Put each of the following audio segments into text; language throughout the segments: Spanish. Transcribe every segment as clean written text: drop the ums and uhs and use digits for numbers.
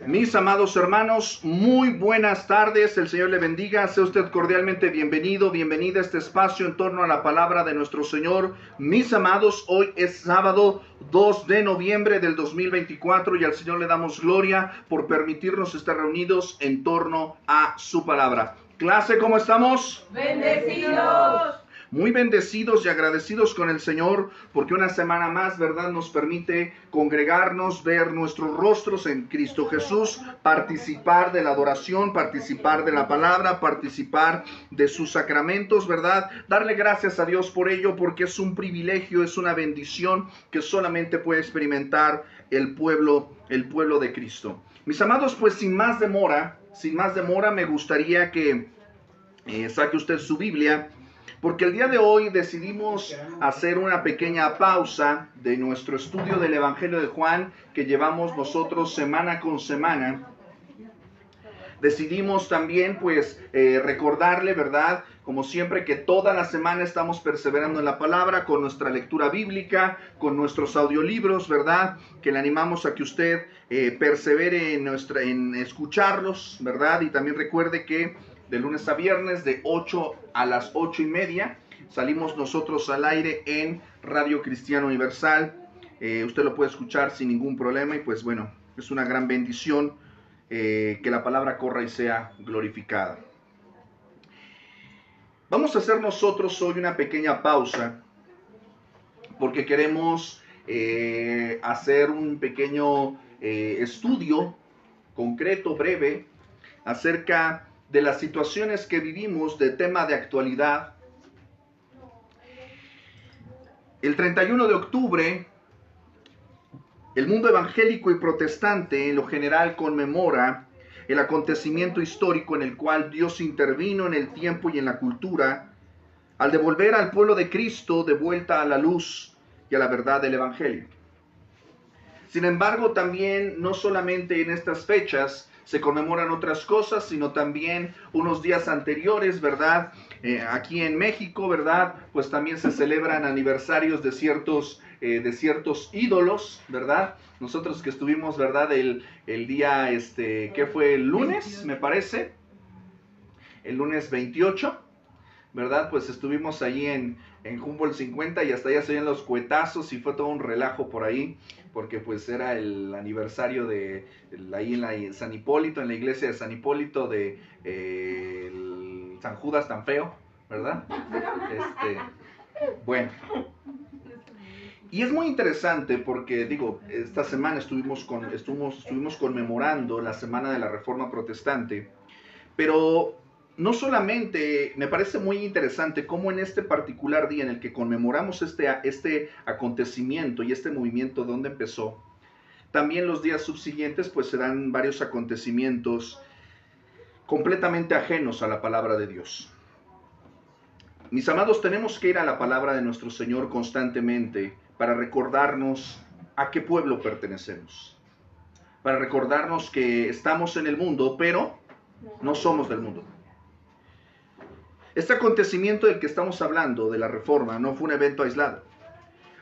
Mis amados hermanos, muy buenas tardes, el Señor le bendiga, sea usted cordialmente bienvenido, bienvenida a este espacio en torno a la palabra de nuestro Señor. Mis amados, hoy es sábado 2 de noviembre del 2024 y al Señor le damos gloria por permitirnos estar reunidos en torno a su palabra. Clase, ¿cómo estamos? Bendecidos. Muy bendecidos y agradecidos con el Señor porque una semana más, ¿verdad?, nos permite congregarnos, ver nuestros rostros en Cristo Jesús, participar de la adoración, participar de la palabra, participar de sus sacramentos, ¿verdad? Darle gracias a Dios por ello porque es un privilegio, es una bendición que solamente puede experimentar el pueblo de Cristo. Mis amados, pues sin más demora, me gustaría que saque usted su Biblia, porque el día de hoy decidimos hacer una pequeña pausa de nuestro estudio del Evangelio de Juan que llevamos nosotros semana con semana. Decidimos también pues recordarle, ¿verdad?, como siempre, que toda la semana estamos perseverando en la palabra con nuestra lectura bíblica, con nuestros audiolibros, ¿verdad?, que le animamos a que usted persevere en escucharlos, ¿verdad? Y también recuerde que de lunes a viernes, de 8 a las 8:30, salimos nosotros al aire en Radio Cristiana Universal. Usted lo puede escuchar sin ningún problema y pues bueno, es una gran bendición que la palabra corra y sea glorificada. Vamos a hacer nosotros hoy una pequeña pausa porque queremos hacer un pequeño estudio concreto, breve, acerca de las situaciones que vivimos de tema de actualidad. El 31 de octubre, el mundo evangélico y protestante en lo general conmemora el acontecimiento histórico en el cual Dios intervino en el tiempo y en la cultura al devolver al pueblo de Cristo de vuelta a la luz y a la verdad del Evangelio. Sin embargo, también no solamente en estas fechas se conmemoran otras cosas, sino también unos días anteriores, ¿verdad? Aquí en México, ¿verdad? Pues también se celebran aniversarios de ciertos ídolos, ¿verdad? Nosotros que estuvimos, ¿verdad? El día, ¿qué fue? El lunes, me parece. El lunes 28, ¿verdad? Pues estuvimos ahí en Humboldt 50 y hasta allá se oían los cuetazos y fue todo un relajo por ahí, porque pues era el aniversario de ahí en San Hipólito, en la iglesia de San Hipólito de San Judas tan feo, ¿verdad? Bueno. Y es muy interesante porque, digo, esta semana estuvimos conmemorando la Semana de la Reforma Protestante, pero no solamente me parece muy interesante cómo en este particular día en el que conmemoramos este acontecimiento y este movimiento de donde empezó, también los días subsiguientes pues se dan varios acontecimientos completamente ajenos a la palabra de Dios. Mis amados, tenemos que ir a la palabra de nuestro Señor constantemente para recordarnos a qué pueblo pertenecemos, para recordarnos que estamos en el mundo, pero no somos del mundo. Este acontecimiento del que estamos hablando, de la Reforma, no fue un evento aislado.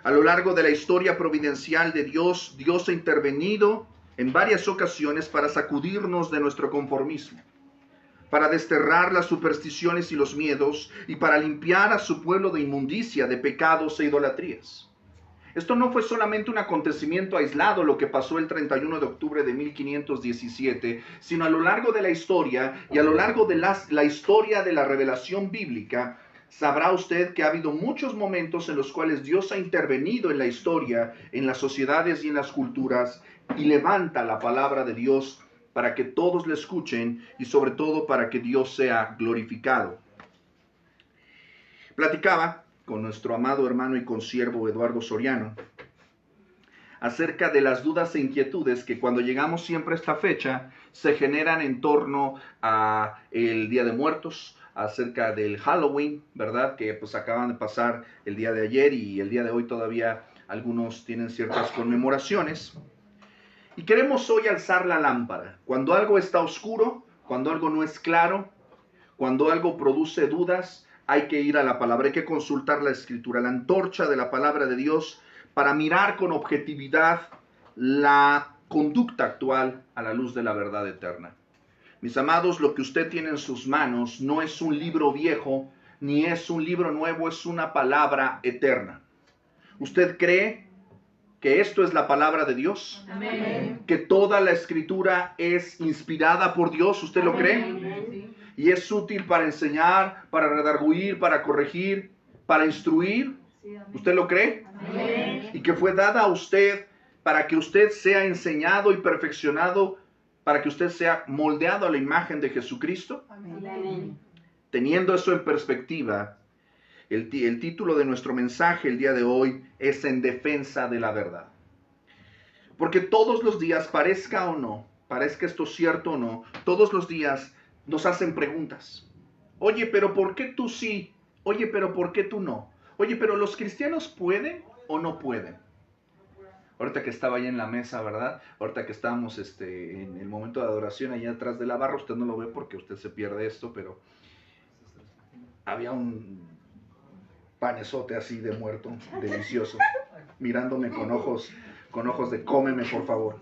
A lo largo de la historia providencial de Dios, Dios ha intervenido en varias ocasiones para sacudirnos de nuestro conformismo, para desterrar las supersticiones y los miedos y para limpiar a su pueblo de inmundicia, de pecados e idolatrías. Esto no fue solamente un acontecimiento aislado, lo que pasó el 31 de octubre de 1517, sino a lo largo de la historia y a lo largo de la historia de la revelación bíblica, sabrá usted que ha habido muchos momentos en los cuales Dios ha intervenido en la historia, en las sociedades y en las culturas, y levanta la palabra de Dios para que todos le escuchen y sobre todo para que Dios sea glorificado. Platicaba con nuestro amado hermano y consiervo Eduardo Soriano acerca de las dudas e inquietudes que cuando llegamos siempre a esta fecha se generan en torno a el Día de Muertos, acerca del Halloween, ¿verdad? Que pues acaban de pasar el día de ayer y el día de hoy todavía algunos tienen ciertas conmemoraciones. Y queremos hoy alzar la lámpara. Cuando algo está oscuro, cuando algo no es claro, cuando algo produce dudas, hay que ir a la palabra, hay que consultar la Escritura, la antorcha de la palabra de Dios, para mirar con objetividad la conducta actual a la luz de la verdad eterna. Mis amados, lo que usted tiene en sus manos no es un libro viejo, ni es un libro nuevo, es una palabra eterna. ¿Usted cree que esto es la palabra de Dios? Amén. ¿Que toda la escritura es inspirada por Dios? ¿Usted lo cree? Amén. Y es útil para enseñar, para redarguir, para corregir, para instruir. ¿Usted lo cree? Amén. Y que fue dada a usted para que usted sea enseñado y perfeccionado, para que usted sea moldeado a la imagen de Jesucristo. Amén. Teniendo eso en perspectiva, el título de nuestro mensaje el día de hoy es En defensa de la verdad. Porque todos los días, parezca o no, parezca esto cierto o no, todos los días nos hacen preguntas. Oye, pero ¿por qué tú sí? Oye, pero ¿por qué tú no? Oye, pero ¿los cristianos pueden o no pueden? Ahorita que estaba ahí en la mesa, ¿verdad? Ahorita que estábamos en el momento de adoración allá atrás de la barra, usted no lo ve porque usted se pierde esto, pero había un panesote así de muerto, delicioso, mirándome con ojos de cómeme, por favor.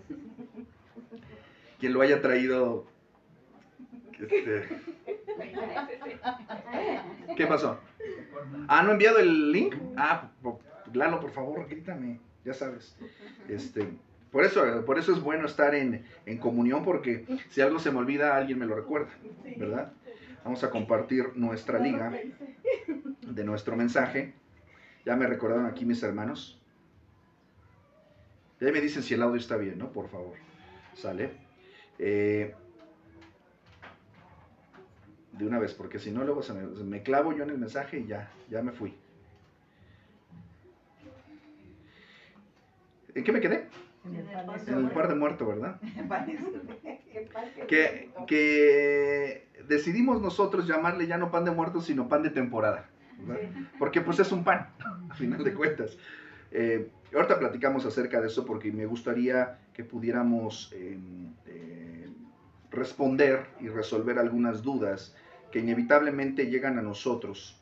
Quien lo haya traído, ¿qué pasó? ¿Ah, no he enviado el link? Ah, Lalo, por favor, grítame, ya sabes. Por eso es bueno estar en comunión, porque si algo se me olvida, alguien me lo recuerda, ¿verdad? Vamos a compartir nuestra liga de nuestro mensaje. Ya me recordaron aquí mis hermanos. Ya me dicen si el audio está bien, ¿no? Por favor. ¿Sale? De una vez, porque si no luego se me clavo yo en el mensaje y ya me fui. ¿En qué me quedé? En el par de muerto, ¿verdad? Que decidimos nosotros llamarle ya no pan de muerto, sino pan de temporada, ¿verdad? Porque pues es un pan, a final de cuentas. Ahorita platicamos acerca de eso porque me gustaría que pudiéramos responder y resolver algunas dudas que inevitablemente llegan a nosotros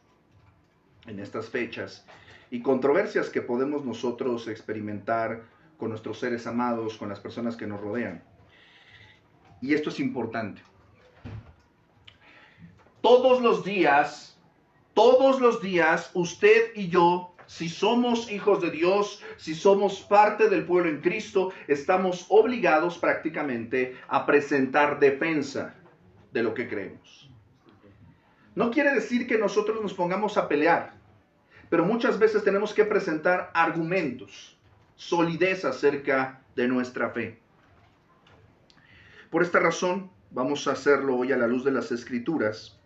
en estas fechas y controversias que podemos nosotros experimentar con nuestros seres amados, con las personas que nos rodean. Y esto es importante. Todos los días, usted y yo, si somos hijos de Dios, si somos parte del pueblo en Cristo, estamos obligados prácticamente a presentar defensa de lo que creemos. No quiere decir que nosotros nos pongamos a pelear, pero muchas veces tenemos que presentar argumentos, solidez acerca de nuestra fe. Por esta razón, vamos a hacerlo hoy a la luz de las Escrituras.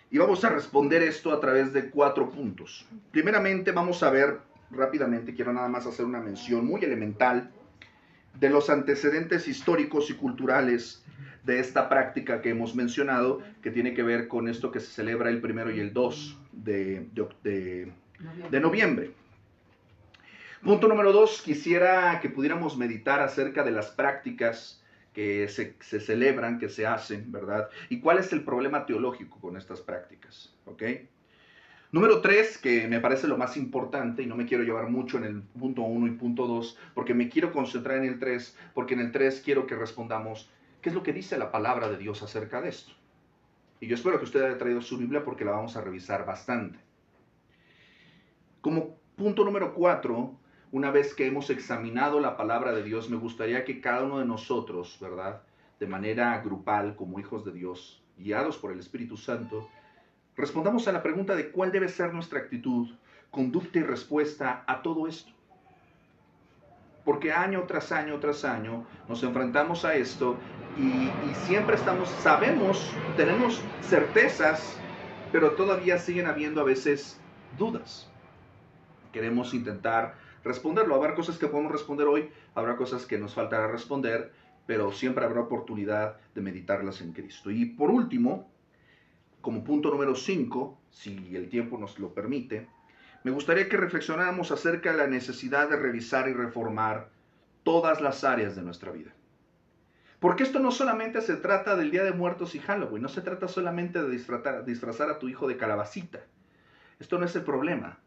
Y vamos a responder esto a través de 4 puntos. Primeramente vamos a ver rápidamente, quiero nada más hacer una mención muy elemental de los antecedentes históricos y culturales de esta práctica que hemos mencionado, que tiene que ver con esto que se celebra el 1 y el 2 de noviembre. Punto número 2, quisiera que pudiéramos meditar acerca de las prácticas que se celebran, que se hacen, ¿verdad? ¿Y cuál es el problema teológico con estas prácticas? ¿Ok? Número 3, que me parece lo más importante, y no me quiero llevar mucho en el punto 1 y punto 2, porque me quiero concentrar en el 3, porque en el 3 quiero que respondamos qué es lo que dice la palabra de Dios acerca de esto. Y yo espero que usted haya traído su Biblia porque la vamos a revisar bastante. Como punto número 4, una vez que hemos examinado la palabra de Dios, me gustaría que cada uno de nosotros, ¿verdad?, de manera grupal, como hijos de Dios, guiados por el Espíritu Santo, respondamos a la pregunta de cuál debe ser nuestra actitud, conducta y respuesta a todo esto. Porque año tras año tras año nos enfrentamos a esto y siempre sabemos, tenemos certezas, pero todavía siguen habiendo a veces dudas. Queremos intentar responderlo. Habrá cosas que podemos responder hoy, habrá cosas que nos faltará responder, pero siempre habrá oportunidad de meditarlas en Cristo. Y por último, como punto número 5, si el tiempo nos lo permite, me gustaría que reflexionáramos acerca de la necesidad de revisar y reformar todas las áreas de nuestra vida. Porque esto no solamente se trata del Día de Muertos y Halloween, no se trata solamente de disfrazar a tu hijo de calabacita. Esto no es el problema.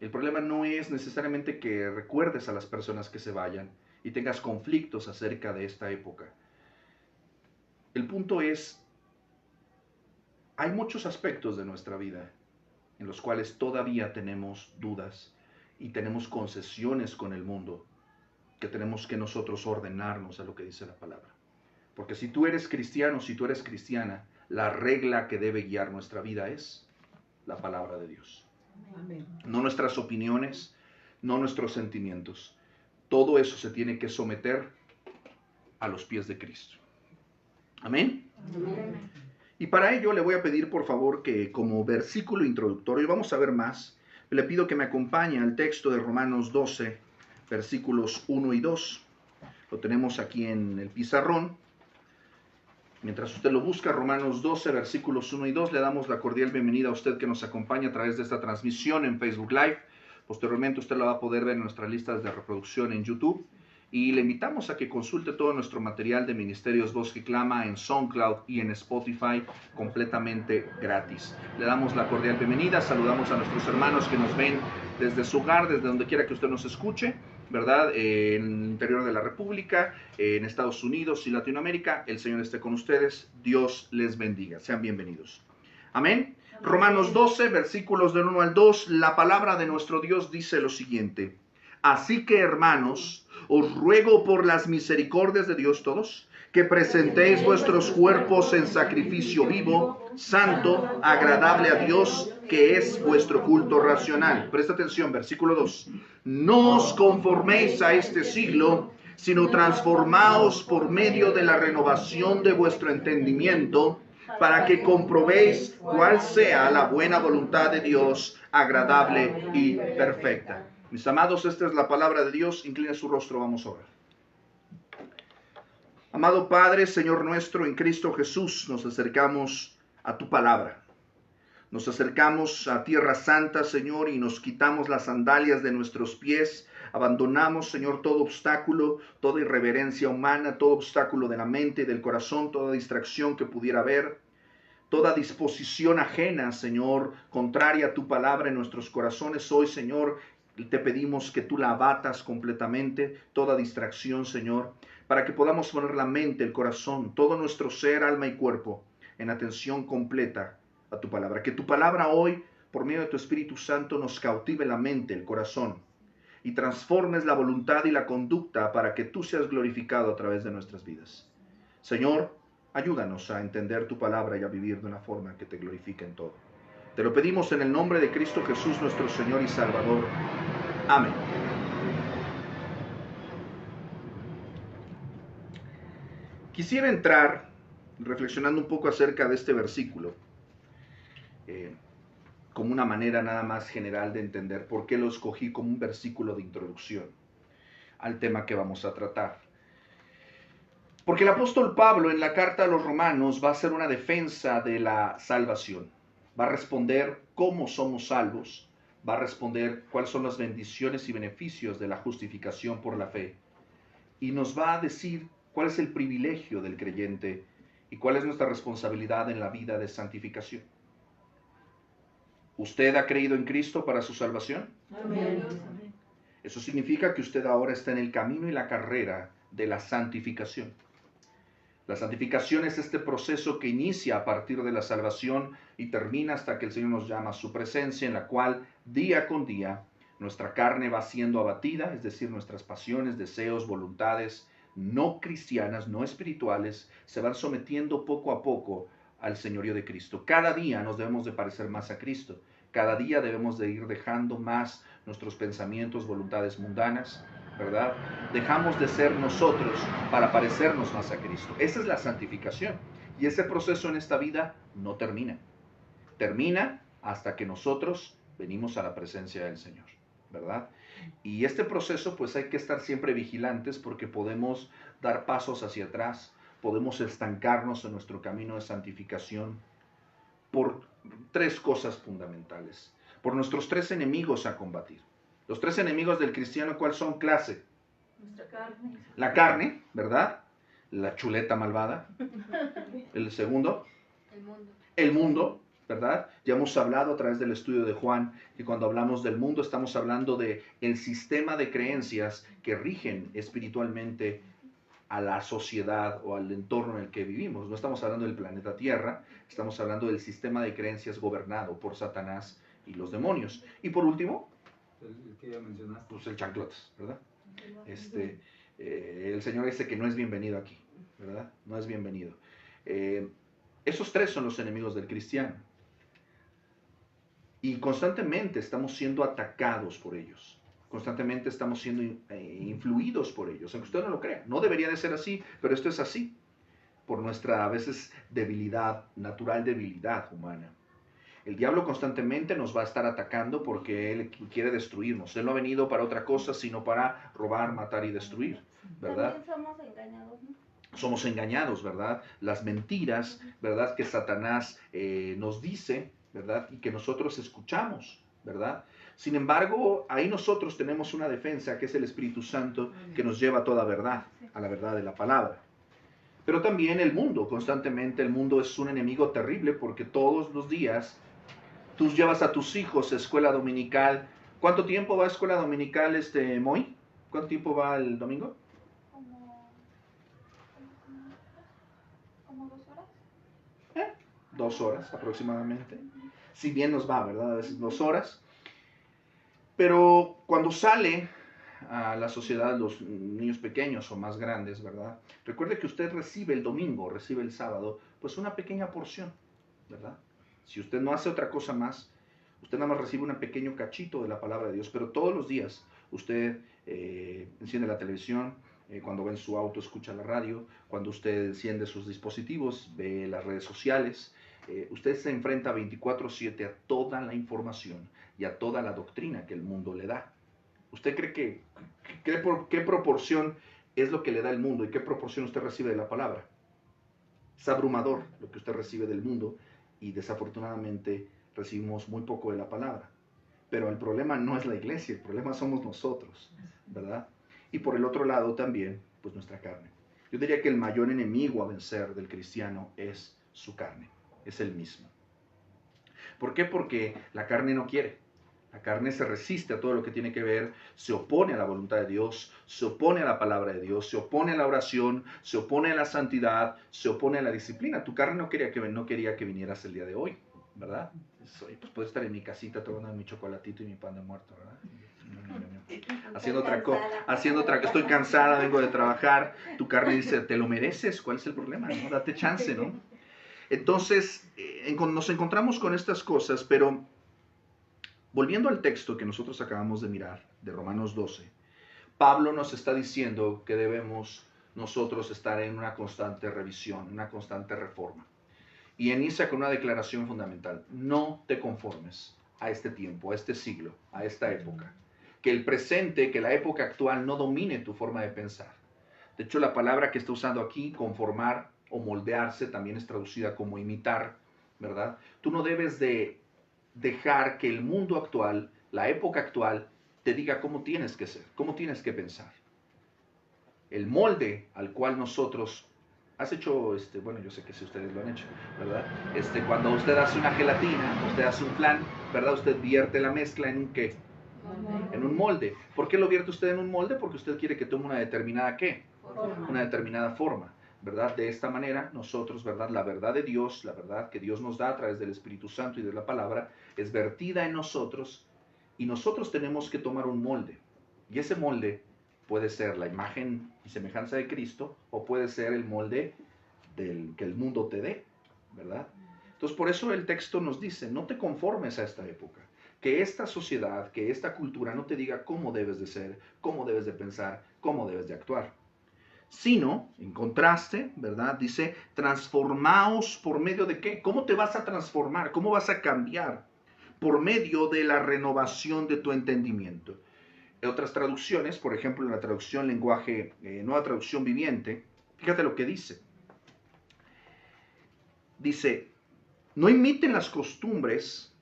El problema no es necesariamente que recuerdes a las personas que se vayan. y tengas conflictos acerca de esta época. El punto es, hay muchos aspectos de nuestra vida en los cuales todavía tenemos dudas y tenemos concesiones con el mundo, que tenemos que nosotros ordenarnos a lo que dice la palabra. Porque si tú eres cristiano, si tú eres cristiana, la regla que debe guiar nuestra vida es la palabra de Dios. Amén. No nuestras opiniones, no nuestros sentimientos. Todo eso se tiene que someter a los pies de Cristo. Amén. Amén. Y para ello le voy a pedir por favor que como versículo introductorio, vamos a ver más, le pido que me acompañe al texto de Romanos 12, versículos 1 y 2. Lo tenemos aquí en el pizarrón. Mientras usted lo busca, Romanos 12, versículos 1 y 2, le damos la cordial bienvenida a usted que nos acompaña a través de esta transmisión en Facebook Live. Posteriormente usted la va a poder ver en nuestras listas de reproducción en YouTube. Y le invitamos a que consulte todo nuestro material de Ministerios Voz que Clama en SoundCloud y en Spotify completamente gratis. Le damos la cordial bienvenida, saludamos a nuestros hermanos que nos ven desde su hogar, desde donde quiera que usted nos escuche, ¿verdad? En el interior de la República, en Estados Unidos y Latinoamérica. El Señor esté con ustedes, Dios les bendiga, sean bienvenidos. Amén. Romanos 12, versículos del 1 al 2, la palabra de nuestro Dios dice lo siguiente: así que, hermanos, os ruego por las misericordias de Dios todos, que presentéis vuestros cuerpos en sacrificio vivo, santo, agradable a Dios, que es vuestro culto racional. Presta atención, versículo 2. No os conforméis a este siglo, sino transformaos por medio de la renovación de vuestro entendimiento, para que comprobéis cuál sea la buena voluntad de Dios, agradable y perfecta. Mis amados, esta es la palabra de Dios. Inclina su rostro, vamos a orar. Amado Padre, Señor nuestro, en Cristo Jesús, nos acercamos a tu palabra. Nos acercamos a Tierra Santa, Señor, y nos quitamos las sandalias de nuestros pies. Abandonamos, Señor, todo obstáculo, toda irreverencia humana, todo obstáculo de la mente y del corazón, toda distracción que pudiera haber. Toda disposición ajena, Señor, contraria a tu palabra en nuestros corazones. Hoy, Señor, te pedimos que tú la abatas completamente, toda distracción, Señor, para que podamos poner la mente, el corazón, todo nuestro ser, alma y cuerpo en atención completa a tu palabra. Que tu palabra hoy, por medio de tu Espíritu Santo, nos cautive la mente, el corazón, y transformes la voluntad y la conducta para que tú seas glorificado a través de nuestras vidas. Señor, ayúdanos a entender tu palabra y a vivir de una forma que te glorifique en todo. Te lo pedimos en el nombre de Cristo Jesús, nuestro Señor y Salvador. Amén. Quisiera entrar reflexionando un poco acerca de este versículo, como una manera nada más general de entender por qué lo escogí como un versículo de introducción al tema que vamos a tratar. Porque el apóstol Pablo en la carta a los Romanos va a hacer una defensa de la salvación. Va a responder cómo somos salvos, va a responder cuáles son las bendiciones y beneficios de la justificación por la fe. Y nos va a decir cuál es el privilegio del creyente y cuál es nuestra responsabilidad en la vida de santificación. ¿Usted ha creído en Cristo para su salvación? Amén. Eso significa que usted ahora está en el camino y la carrera de la santificación. La santificación es este proceso que inicia a partir de la salvación y termina hasta que el Señor nos llama a su presencia, en la cual día con día nuestra carne va siendo abatida, es decir, nuestras pasiones, deseos, voluntades no cristianas, no espirituales, se van sometiendo poco a poco al señorío de Cristo. Cada día nos debemos de parecer más a Cristo. Cada día debemos de ir dejando más nuestros pensamientos, voluntades mundanas, ¿verdad? Dejamos de ser nosotros para parecernos más a Cristo. Esa es la santificación. Y ese proceso en esta vida no termina. Termina hasta que nosotros venimos a la presencia del Señor, ¿verdad? Y este proceso pues hay que estar siempre vigilantes porque podemos dar pasos hacia atrás, podemos estancarnos en nuestro camino de santificación por tres cosas fundamentales. Por nuestros tres enemigos a combatir. Los tres enemigos del cristiano, ¿cuáles son? Clase. Nuestra carne. La carne, ¿verdad? La chuleta malvada. El segundo. El mundo. El mundo. ¿verdad? Ya hemos hablado a través del estudio de Juan que cuando hablamos del mundo estamos hablando de el sistema de creencias que rigen espiritualmente a la sociedad o al entorno en el que vivimos. No estamos hablando del planeta Tierra, estamos hablando del sistema de creencias gobernado por Satanás y los demonios. Y por último, El que ya mencionaste. pues el chanclotas, ¿verdad? El Señor dice que no es bienvenido aquí, ¿verdad? No es bienvenido. Esos tres son los enemigos del cristiano. Y constantemente estamos siendo atacados por ellos. Constantemente estamos siendo influidos por ellos, aunque usted no lo crea. No debería de ser así, pero esto es así. Por nuestra, a veces, debilidad, natural debilidad humana. El diablo constantemente nos va a estar atacando porque él quiere destruirnos. Él no ha venido para otra cosa, sino para robar, matar y destruir, ¿verdad? También somos engañados, ¿no? Somos engañados, ¿verdad? Las mentiras, ¿verdad? Que Satanás nos dice, ¿verdad? Y que nosotros escuchamos, ¿verdad? Sin embargo, ahí nosotros tenemos una defensa que es el Espíritu Santo que nos lleva a toda verdad, a la verdad de la palabra. Pero también el mundo, constantemente el mundo es un enemigo terrible porque todos los días tú llevas a tus hijos a escuela dominical. ¿Cuánto tiempo va a escuela dominical, Moy? ¿Cuánto tiempo va el domingo? Como 2 horas. 2 horas aproximadamente. Si bien nos va, ¿verdad? A veces 2 horas. Pero cuando sale a la sociedad los niños pequeños o más grandes, ¿verdad? Recuerde que usted recibe el domingo, recibe el sábado, pues una pequeña porción, ¿verdad? Si usted no hace otra cosa más, usted nada más recibe un pequeño cachito de la palabra de Dios, pero todos los días usted enciende la televisión, cuando va en su auto escucha la radio, cuando usted enciende sus dispositivos, ve las redes sociales, usted se enfrenta 24/7 a toda la información y a toda la doctrina que el mundo le da. ¿Usted cree qué proporción es lo que le da el mundo y qué proporción usted recibe de la palabra? Es abrumador lo que usted recibe del mundo y desafortunadamente recibimos muy poco de la palabra. Pero el problema no es la iglesia, el problema somos nosotros, ¿verdad? Y por el otro lado también, pues nuestra carne. Yo diría que el mayor enemigo a vencer del cristiano es su carne, es el mismo. ¿Por qué? Porque la carne no quiere. La carne se resiste a todo lo que tiene que ver, se opone a la voluntad de Dios, se opone a la palabra de Dios, se opone a la oración, se opone a la santidad, se opone a la disciplina. Tu carne no quería que vinieras el día de hoy, ¿verdad? Pues puedo estar en mi casita tomando mi chocolatito y mi pan de muerto, ¿verdad? Haciendo otra cosa, estoy cansada, vengo de trabajar. Tu carne dice, te lo mereces, ¿cuál es el problema? ¿No? Date chance, ¿no? Entonces, nos encontramos con estas cosas, pero volviendo al texto que nosotros acabamos de mirar, de Romanos 12, Pablo nos está diciendo que debemos nosotros estar en una constante revisión, una constante reforma. Y inicia con una declaración fundamental: no te conformes a este tiempo, a este siglo, a esta época. Que el presente, que la época actual no domine tu forma de pensar. De hecho, la palabra que está usando aquí, conformar o moldearse, también es traducida como imitar, ¿verdad? Tú no debes de dejar que el mundo actual, la época actual, te diga cómo tienes que ser, cómo tienes que pensar. El molde al cual nosotros... ¿Has hecho, bueno, yo sé que si ustedes lo han hecho, ¿verdad? Cuando usted hace una gelatina, usted hace un flan, ¿verdad? Usted vierte la mezcla en un ¿qué? En un molde. ¿Por qué lo vierte usted en un molde? Porque usted quiere que tome una determinada ¿qué? Una determinada forma, ¿verdad? De esta manera nosotros, ¿verdad? La verdad de Dios, la verdad que Dios nos da a través del Espíritu Santo y de la palabra, es vertida en nosotros y nosotros tenemos que tomar un molde. Y ese molde puede ser la imagen y semejanza de Cristo o puede ser el molde que el mundo te dé, ¿verdad? Entonces por eso el texto nos dice, no te conformes a esta época. Que esta sociedad, que esta cultura no te diga cómo debes de ser, cómo debes de pensar, cómo debes de actuar. Sino, en contraste, ¿verdad? Dice, transformaos por medio de ¿qué? ¿Cómo te vas a transformar? ¿Cómo vas a cambiar? Por medio de la renovación de tu entendimiento. En otras traducciones, por ejemplo, en la traducción lenguaje, nueva traducción viviente, fíjate lo que dice. Dice, no imiten las costumbres,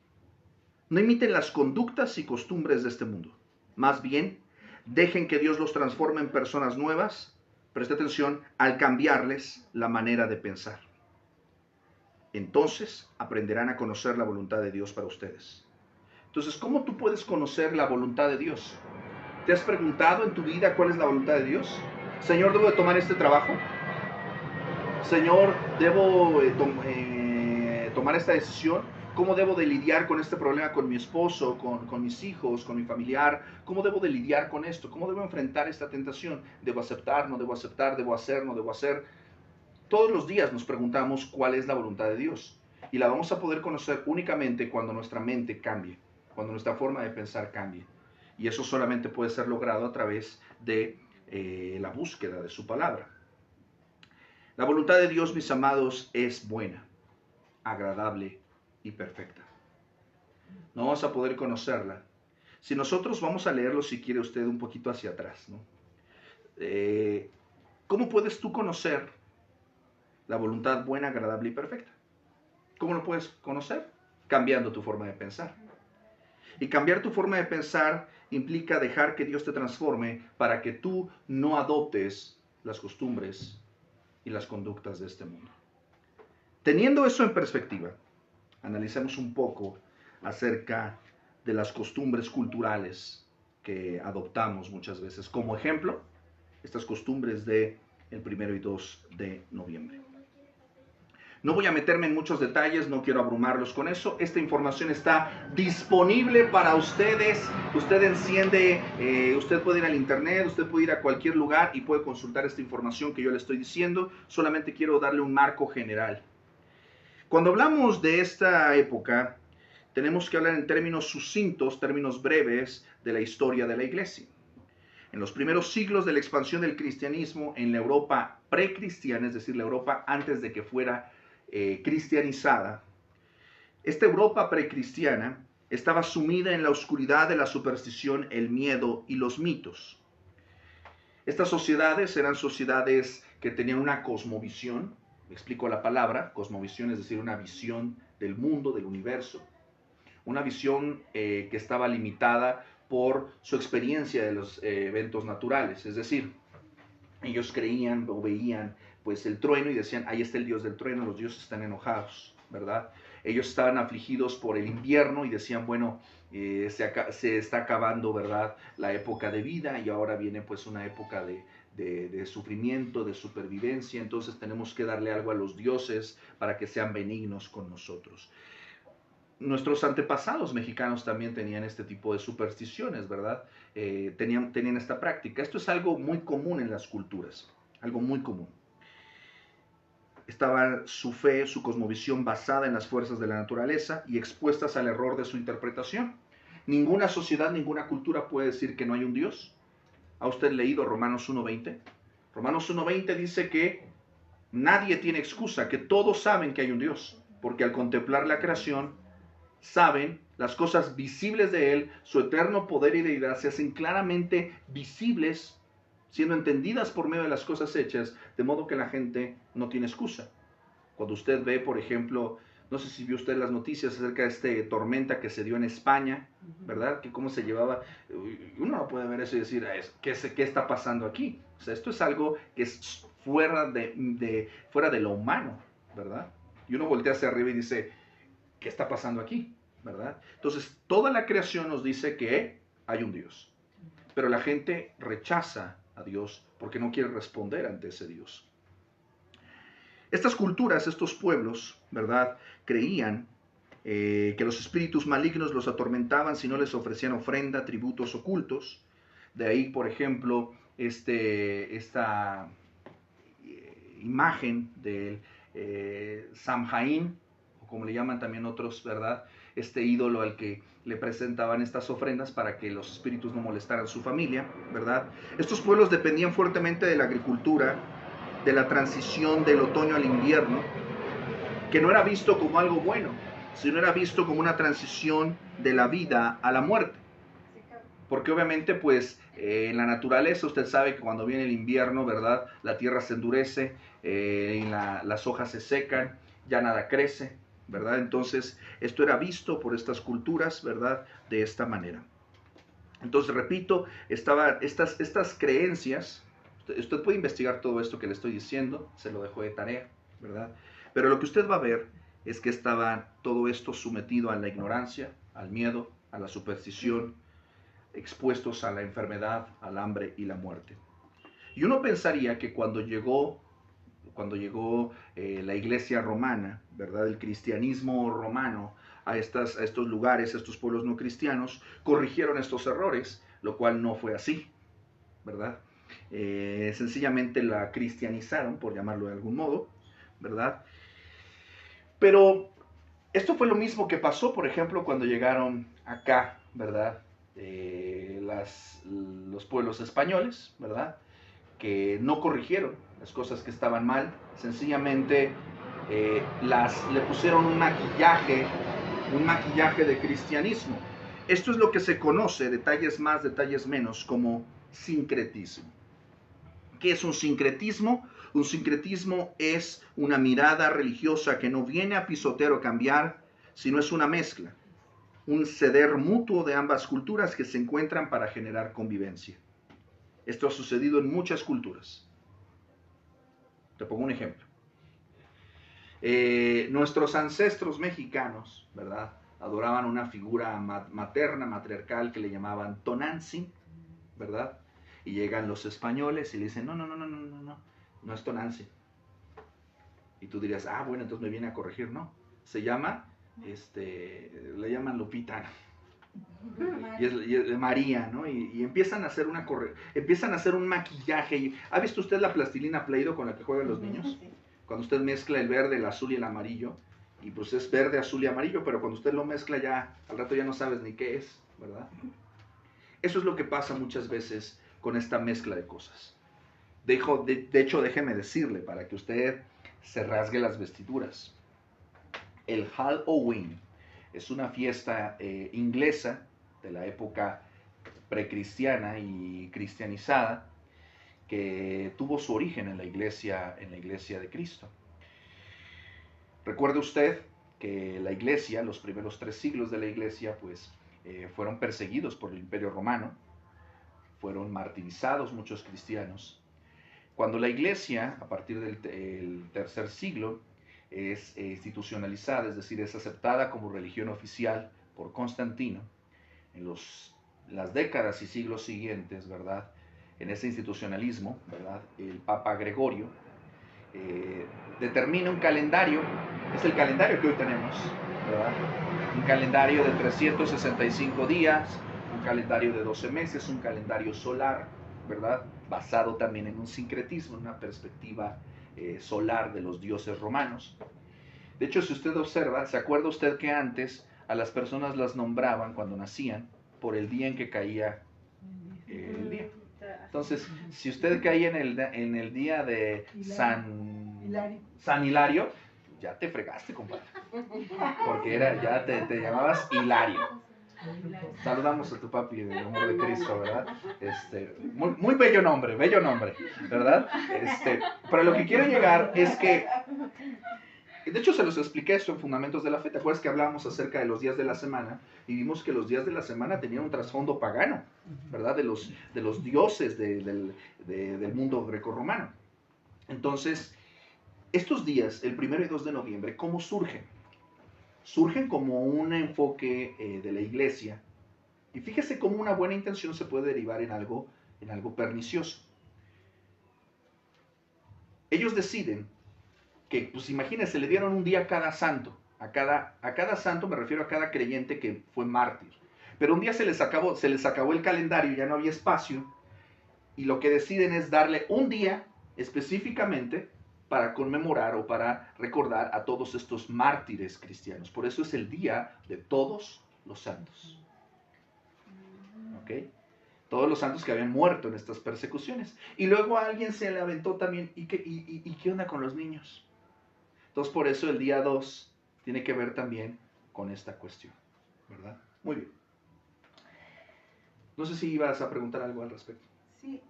no imiten las conductas y costumbres de este mundo. Más bien, dejen que Dios los transforme en personas nuevas, preste atención, al cambiarles la manera de pensar. Entonces aprenderán a conocer la voluntad de Dios para ustedes. Entonces, ¿cómo tú puedes conocer la voluntad de Dios? ¿Te has preguntado en tu vida cuál es la voluntad de Dios? Señor, ¿debo de tomar este trabajo? Señor, ¿debo tomar esta decisión? ¿Cómo debo de lidiar con este problema con mi esposo, con mis hijos, con mi familiar? ¿Cómo debo de lidiar con esto? ¿Cómo debo enfrentar esta tentación? ¿Debo aceptar, no debo aceptar? ¿Debo hacer, no debo hacer? Todos los días nos preguntamos cuál es la voluntad de Dios. Y la vamos a poder conocer únicamente cuando nuestra mente cambie, cuando nuestra forma de pensar cambie. Y eso solamente puede ser logrado a través de la búsqueda de su palabra. La voluntad de Dios, mis amados, es buena, agradable y perfecta. No vamos a poder conocerla. Si nosotros vamos a leerlo, si quiere usted, un poquito hacia atrás, ¿no? ¿Cómo puedes tú conocer la voluntad buena, agradable y perfecta? ¿Cómo lo puedes conocer? Cambiando tu forma de pensar. Y cambiar tu forma de pensar implica dejar que Dios te transforme para que tú no adoptes las costumbres y las conductas de este mundo. Teniendo eso en perspectiva, analicemos un poco acerca de las costumbres culturales que adoptamos muchas veces. Como ejemplo, estas costumbres de el 1 y 2 de noviembre. No voy a meterme en muchos detalles, no quiero abrumarlos con eso. Esta información está disponible para ustedes. Usted enciende, usted puede ir al internet, usted puede ir a cualquier lugar y puede consultar esta información que yo le estoy diciendo. Solamente quiero darle un marco general. Cuando hablamos de esta época, tenemos que hablar en términos sucintos, términos breves de la historia de la iglesia. En los primeros siglos de la expansión del cristianismo en la Europa precristiana, es decir, la Europa antes de que fuera cristianizada, esta Europa precristiana estaba sumida en la oscuridad de la superstición, el miedo y los mitos. Estas sociedades eran sociedades que tenían una cosmovisión, me explico la palabra, cosmovisión es decir, una visión del mundo, del universo, una visión que estaba limitada por su experiencia de los eventos naturales, es decir, ellos creían o veían pues el trueno y decían, ahí está el dios del trueno, los dioses están enojados, ¿verdad? Ellos estaban afligidos por el invierno y decían, bueno, se está acabando, ¿verdad?, la época de vida y ahora viene pues una época de sufrimiento, de supervivencia, entonces tenemos que darle algo a los dioses para que sean benignos con nosotros. Nuestros antepasados mexicanos también tenían este tipo de supersticiones, ¿verdad? Tenían esta práctica. Esto es algo muy común en las culturas, algo muy común. Estaba su fe, su cosmovisión basada en las fuerzas de la naturaleza y expuestas al error de su interpretación. Ninguna sociedad, ninguna cultura puede decir que no hay un Dios. ¿Ha usted leído Romanos 1:20? Romanos 1:20 dice que nadie tiene excusa, que todos saben que hay un Dios, porque al contemplar la creación, saben las cosas visibles de Él, su eterno poder y deidad se hacen claramente visibles, siendo entendidas por medio de las cosas hechas, de modo que la gente no tiene excusa. Cuando usted ve, por ejemplo, no sé si vio usted las noticias acerca de esta tormenta que se dio en España, ¿verdad? Que cómo se llevaba, uno no puede ver eso y decir, ¿qué está pasando aquí? O sea, esto es algo que es fuera de lo humano, ¿verdad? Y uno voltea hacia arriba y dice, ¿qué está pasando aquí? ¿Verdad? Entonces, toda la creación nos dice que hay un Dios, pero la gente rechaza a Dios porque no quiere responder ante ese Dios. Estas culturas, estos pueblos, ¿verdad?, creían que los espíritus malignos los atormentaban si no les ofrecían ofrenda, tributos ocultos. De ahí, por ejemplo, esta imagen del Samhain, o como le llaman también otros, ¿verdad?, este ídolo al que le presentaban estas ofrendas para que los espíritus no molestaran a su familia, ¿verdad? Estos pueblos dependían fuertemente de la agricultura, de la transición del otoño al invierno, que no era visto como algo bueno, sino era visto como una transición de la vida a la muerte. Porque obviamente, pues, en la naturaleza usted sabe que cuando viene el invierno, ¿verdad?, la tierra se endurece, las hojas se secan, ya nada crece, ¿verdad? Entonces, esto era visto por estas culturas, ¿verdad?, de esta manera. Entonces, repito, estas creencias, usted puede investigar todo esto que le estoy diciendo, se lo dejo de tarea, ¿verdad? Pero lo que usted va a ver es que estaba todo esto sometido a la ignorancia, al miedo, a la superstición, expuestos a la enfermedad, al hambre y la muerte. Y uno pensaría que cuando llegó la iglesia romana, ¿verdad? El cristianismo romano a estos lugares, a estos pueblos no cristianos, corrigieron estos errores, lo cual no fue así, ¿verdad? Sencillamente la cristianizaron, por llamarlo de algún modo, ¿verdad? Pero esto fue lo mismo que pasó, por ejemplo, cuando llegaron acá, ¿verdad? Los pueblos españoles, ¿verdad? Que no corrigieron las cosas que estaban mal, sencillamente le pusieron un maquillaje de cristianismo. Esto es lo que se conoce, detalles más, detalles menos, como sincretismo. ¿Qué es un sincretismo? Un sincretismo es una mirada religiosa que no viene a pisotear o cambiar, sino es una mezcla, un ceder mutuo de ambas culturas que se encuentran para generar convivencia. Esto ha sucedido en muchas culturas. Te pongo un ejemplo. Nuestros ancestros mexicanos, ¿verdad? Adoraban una figura materna, matriarcal, que le llamaban Tonantzin, ¿verdad? Y llegan los españoles y le dicen, no es Tonantzin. Y tú dirías, bueno, entonces me viene a corregir. No, se llama, le llaman Lupita, y es María, ¿no? Y empiezan a hacer empiezan a hacer un maquillaje. ¿Ha visto usted la plastilina Play-Doh con la que juegan los niños? Cuando usted mezcla el verde, el azul y el amarillo, y pues es verde, azul y amarillo, pero cuando usted lo mezcla ya, al rato ya no sabes ni qué es, ¿verdad? Eso es lo que pasa muchas veces con esta mezcla de cosas. De hecho, déjeme decirle, para que usted se rasgue las vestiduras. El Halloween es una fiesta inglesa de la época precristiana y cristianizada que tuvo su origen en la iglesia de Cristo. Recuerde usted que la iglesia, los primeros 3 siglos de la iglesia, pues fueron perseguidos por el Imperio Romano, fueron martirizados muchos cristianos. Cuando la iglesia, a partir del tercer siglo, es institucionalizada, es decir, es aceptada como religión oficial por Constantino, en las décadas y siglos siguientes, ¿verdad? En ese institucionalismo, ¿verdad? El Papa Gregorio determina un calendario, es el calendario que hoy tenemos, ¿verdad? Un calendario de 365 días, un calendario de 12 meses, un calendario solar, ¿verdad? Basado también en un sincretismo, en una perspectiva solar de los dioses romanos. De hecho, si usted observa, ¿se acuerda usted que antes a las personas las nombraban cuando nacían por el día en que caía el día? Entonces, si usted caía en el día de San Hilario, ya te fregaste, compadre. Porque ya te llamabas Hilario. Saludamos a tu papi, el amor de Cristo, ¿verdad? Muy bello nombre, ¿verdad? Pero lo que quiero llegar es que, de hecho se los expliqué esto en Fundamentos de la Fe. ¿Te acuerdas que hablábamos acerca de los días de la semana? Y vimos que los días de la semana tenían un trasfondo pagano, ¿verdad? De los dioses del mundo grecorromano. Entonces, estos días, el 1 y 2 de noviembre, ¿cómo surgen? Surgen como un enfoque de la iglesia. Y fíjese cómo una buena intención se puede derivar en algo pernicioso. Ellos deciden que, pues imagínense, le dieron un día a cada santo. A cada santo me refiero a cada creyente que fue mártir. Pero un día se les acabó el calendario, ya no había espacio. Y lo que deciden es darle un día específicamente para conmemorar o para recordar a todos estos mártires cristianos. Por eso es el Día de Todos los Santos. ¿Ok? Todos los santos que habían muerto en estas persecuciones. Y luego a alguien se le aventó también, ¿y qué onda con los niños? Entonces por eso el día 2 tiene que ver también con esta cuestión, ¿verdad? Muy bien. No sé si ibas a preguntar algo al respecto. Sí,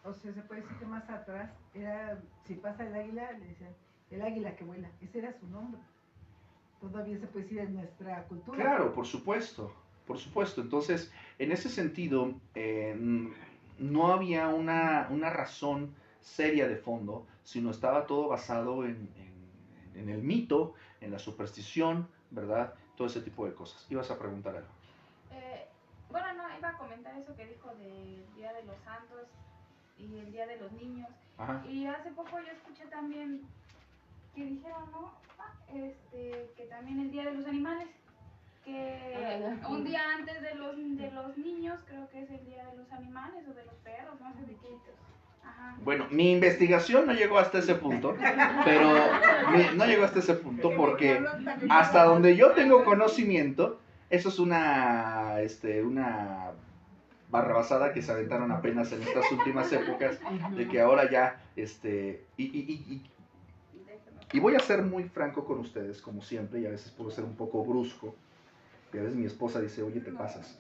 o sea, se puede decir que más atrás era, si pasa el águila, le decían, el águila que vuela, ese era su nombre. Todavía se puede decir en nuestra cultura. Claro, por supuesto. Entonces, en ese sentido, no había una razón seria de fondo, sino estaba todo basado en en el mito, en la superstición, ¿verdad? Todo ese tipo de cosas. ¿Ibas a preguntar algo? Bueno, no, iba a comentar eso que dijo del Día de los Santos y el Día de los Niños. Ajá. Y hace poco yo escuché también que dijeron, ¿no? Que también el Día de los Animales, que un día antes de los niños, creo que es el Día de los Animales o de los perros, no sé de qué. Ajá. Bueno, mi investigación no llegó hasta ese punto, pero no llegó hasta ese punto porque hasta donde yo tengo conocimiento, eso es una barrabasada que se aventaron apenas en estas últimas épocas, de que ahora ya, y voy a ser muy franco con ustedes, como siempre, y a veces puedo ser un poco brusco, y a veces mi esposa dice, oye, te pasas.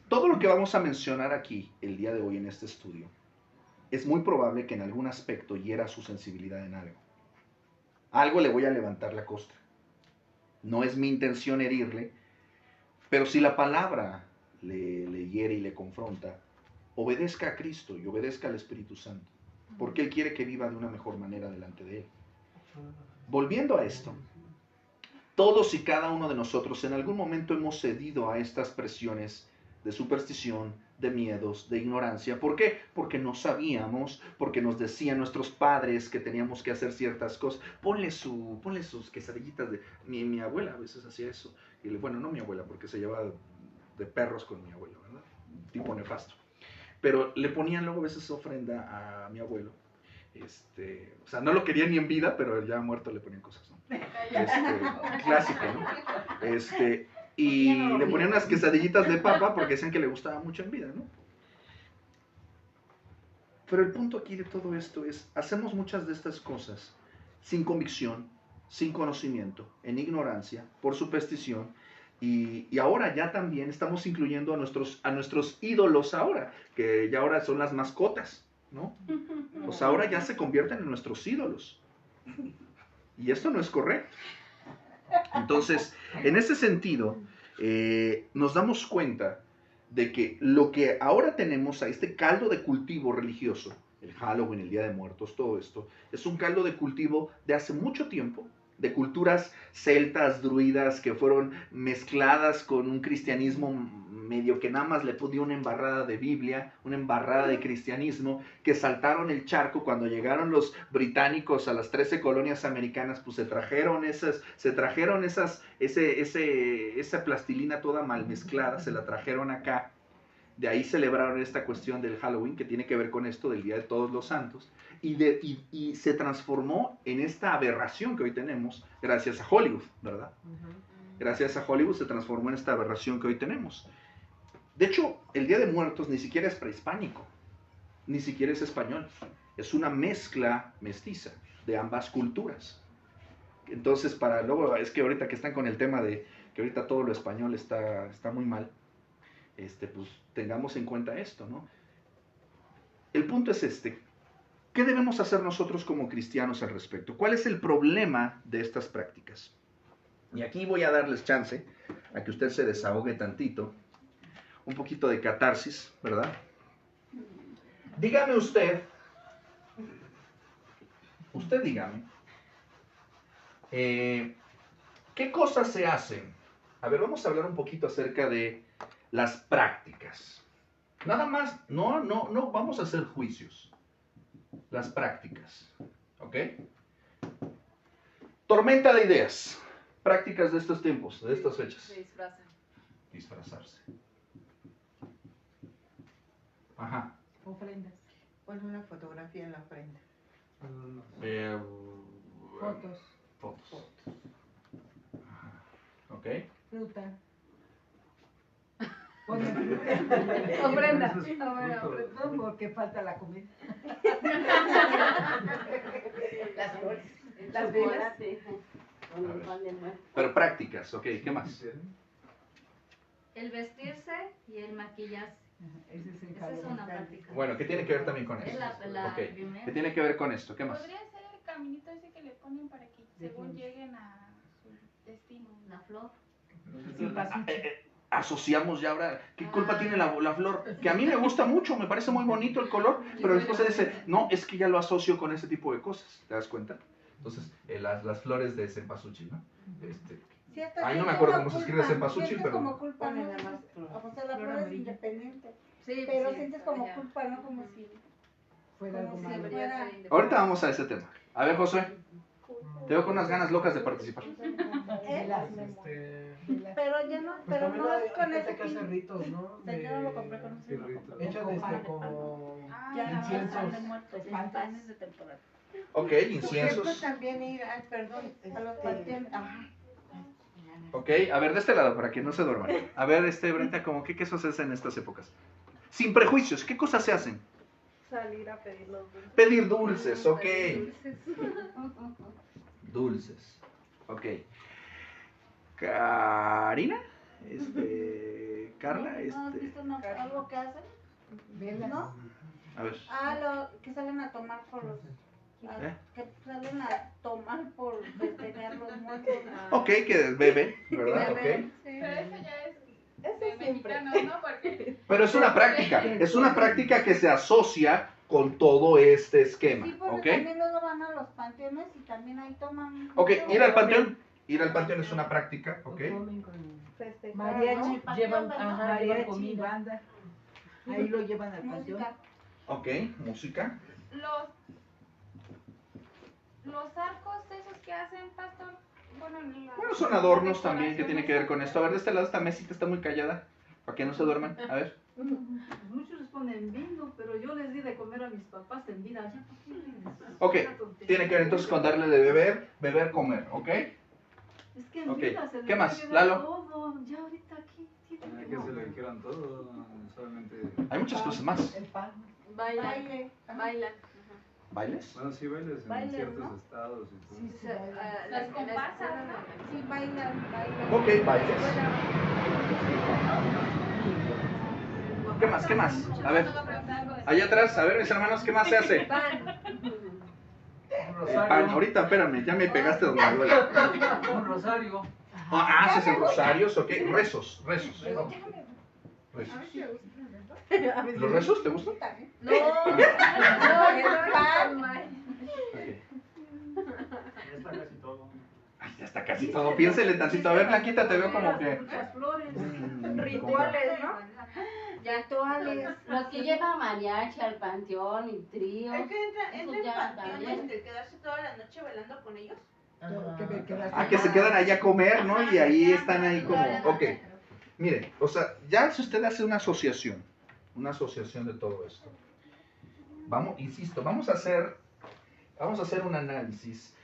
Todo lo que vamos a mencionar aquí el día de hoy en este estudio es muy probable que en algún aspecto hiera su sensibilidad en algo. Algo le voy a levantar la costra. No es mi intención herirle, pero si la palabra le hiere y le confronta, obedezca a Cristo y obedezca al Espíritu Santo, porque Él quiere que viva de una mejor manera delante de Él. Volviendo a esto, todos y cada uno de nosotros en algún momento hemos cedido a estas presiones de superstición, de miedos, de ignorancia. ¿Por qué? Porque no sabíamos, porque nos decían nuestros padres que teníamos que hacer ciertas cosas. Ponle sus quesadillitas de... Mi abuela a veces hacía eso. Y bueno, no mi abuela, porque se llevaba de perros con mi abuelo, ¿verdad? Tipo nefasto. Pero le ponían luego a veces ofrenda a mi abuelo. O sea, no lo quería ni en vida, pero ya muerto le ponían cosas, ¿no? Clásico, ¿no? Y le ponían unas quesadillitas de papa porque decían que le gustaba mucho en vida, ¿no? Pero el punto aquí de todo esto es, hacemos muchas de estas cosas sin convicción, sin conocimiento, en ignorancia, por superstición, y ahora ya también estamos incluyendo a nuestros ídolos ahora, que ya ahora son las mascotas, ¿no? Pues ahora ya se convierten en nuestros ídolos. Y esto no es correcto. Entonces, en ese sentido, nos damos cuenta de que lo que ahora tenemos a este caldo de cultivo religioso, el Halloween, el Día de Muertos, todo esto, es un caldo de cultivo de hace mucho tiempo, de culturas celtas, druidas, que fueron mezcladas con un cristianismo medio que nada más le dio una embarrada de Biblia, una embarrada de cristianismo, que saltaron el charco cuando llegaron los británicos a las 13 colonias americanas, pues se trajeron esa plastilina toda mal mezclada, se la trajeron acá. De ahí celebraron esta cuestión del Halloween, que tiene que ver con esto del Día de Todos los Santos, y se transformó en esta aberración que hoy tenemos gracias a Hollywood, ¿verdad? Gracias a Hollywood se transformó en esta aberración que hoy tenemos. De hecho, el Día de Muertos ni siquiera es prehispánico, ni siquiera es español. Es una mezcla mestiza de ambas culturas. Entonces, luego, es que ahorita que están con el tema de que ahorita todo lo español está muy mal, pues tengamos en cuenta esto, ¿no? El punto es ¿qué debemos hacer nosotros como cristianos al respecto? ¿Cuál es el problema de estas prácticas? Y aquí voy a darles chance a que usted se desahogue tantito, un poquito de catarsis, ¿verdad? Dígame usted dígame, ¿qué cosas se hacen? A ver, vamos a hablar un poquito acerca de las prácticas. Nada más, no vamos a hacer juicios. Las prácticas, ¿ok? Tormenta de ideas. Prácticas de estos tiempos, de estas fechas. Disfrazarse. Ajá. Ofrendas. Pon una fotografía en la ofrenda. Fotos. Ajá. ¿Ok? Fruta. Ofrenda. No, porque falta la comida. Las flores. Las velas. Con el pan de muerto. Pero prácticas, ¿ok? ¿Qué más? El vestirse y el maquillarse. Ese es el Esa es una práctica. Bueno, ¿qué tiene que ver también con Es esto? la Ok. primera. ¿Qué tiene que ver con esto? ¿Qué más? Podría ser el caminito ese que le ponen para que según lleguen a su destino. La flor. Sin pasucho. asociamos ya ahora, ¿qué culpa tiene la flor? Que a mí me gusta mucho, me parece muy bonito el color, pero después se dice, no, es que ya lo asocio con ese tipo de cosas, ¿te das cuenta? Entonces, las flores de cempasúchil, ¿no? Sí, hasta Ahí no me sientes acuerdo como cómo se escribe culpa, cempasúchil, sientes pero... como culpa, ¿no? Ponle nada más flor. O sea, la Flor flor es amarilla. independiente, Sí, pero sí, sientes como ya. culpa, ¿no? Como si... Fuera algo Como si malo. debería Debería ser fuera- independiente. Ahorita vamos a ese tema. A ver, Josué, te veo con unas ganas locas de participar. Velas, velas. Pero ya no, Pues pero también no hay es con gente ese que hace fin. ritos, ¿no? O sea, yo no lo compré con ese Sí, fin. rito. Hechos como Ya, inciensos. pan de muertos, Pantas. panes de temporada. Ok, Por ejemplo, inciensos. también ir, ay, perdón, A los panteones, ajá. Ok, a ver, de este lado, para que no se duerman. A ver, Brenda, ¿cómo qué quesos se hacen en estas épocas? Sin prejuicios, ¿qué cosas se hacen? Salir a pedir los dulces. Pedir dulces, ok. Pedir dulces. Dulces, ok. Karina, Carla, ¿No has visto algo que hacen? Velas. ¿No? a ver. Que salen a tomar por los... ¿Eh? Que salen a tomar por festejar los muertos. Ok, que bebe, ¿verdad? Ok. Beben. Pero eso ya es Eso de siempre. mexicanos, ¿no? Porque Pero es una práctica que se asocia con todo este esquema, Sí, porque ¿ok? también luego van a los panteones y también ahí toman... Ok, ir al panteón es una práctica, ¿ok? Comen con Festejar, mariachi, ¿no? llevan Ajá, mariachi, comida. banda. Ahí lo llevan al panteón. Música. Ok, música. los arcos esos que hacen, pastor, bueno, Bueno, son adornos también que tiene que ver con esto. A ver, de este lado esta mesita está muy callada, para que no se duerman. A ver. Muchos les ponen vino, pero yo les di de comer a mis papás en vida. ¿Ya para qué les- Ok, Una tontería. tiene que ver entonces con darle de beber, comer, ¿ok? Es que en Ok, vida se les ¿qué más, puede dar Lalo? todo. Ya ahorita aquí tienen Hay que que no. se le dijeron todo, solamente... Hay muchas cosas más. El pan. Bailan. Baile. Ajá. Bailan. ¿Bailes? Bueno, sí, bailes en Bailes, ciertos ¿no? estados y todo. Sí, sí, Se- bailan. ah, Las en la comparsas, escuela ¿no? no. Sí, bailan. Ok, bailes. ¿Qué más? ¿Qué más? A ver, allá atrás, a ver, mis hermanos, ¿qué más se hace? Pan. Un El pan. rosario. Ahorita, espérame, ya me pegaste donde me duele. Un rosario. Haces en rosarios, ok. Rezos. Luego, Rezos. a ver, ¿Los rezos te gustan? No, no, el pan. Ya está casi todo. Ay, ya está casi todo. Piénsele tantito. A ver, Blanquita, te veo como que... Muchas flores. rituales, ¿no? Ya rituales. Los que llevan mariachi al panteón y trío. Es que entra Eso en ya panteones también. de quedarse toda la noche bailando con ellos. Que se quedan ahí a comer, ¿no? Y ahí están ahí como... Ok. Mire, o sea, ya si usted hace una asociación de todo esto. Vamos, insisto, vamos a hacer un análisis.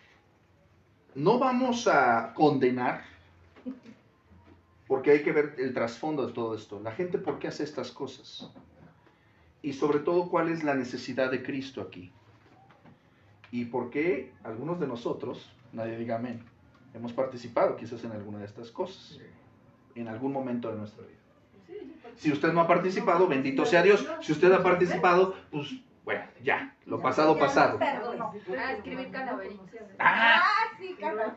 No vamos a condenar, porque hay que ver el trasfondo de todo esto. La gente, ¿por qué hace estas cosas? Y sobre todo, ¿cuál es la necesidad de Cristo aquí? Y por qué algunos de nosotros, nadie diga amén, hemos participado quizás en alguna de estas cosas, en algún momento de nuestra vida. Si usted no ha participado, bendito sea Dios. Si usted ha participado, pues, bueno, ya, lo pasado, pasado. Perdón. Ah, escribir calaveritas. Ah, Sí, claro.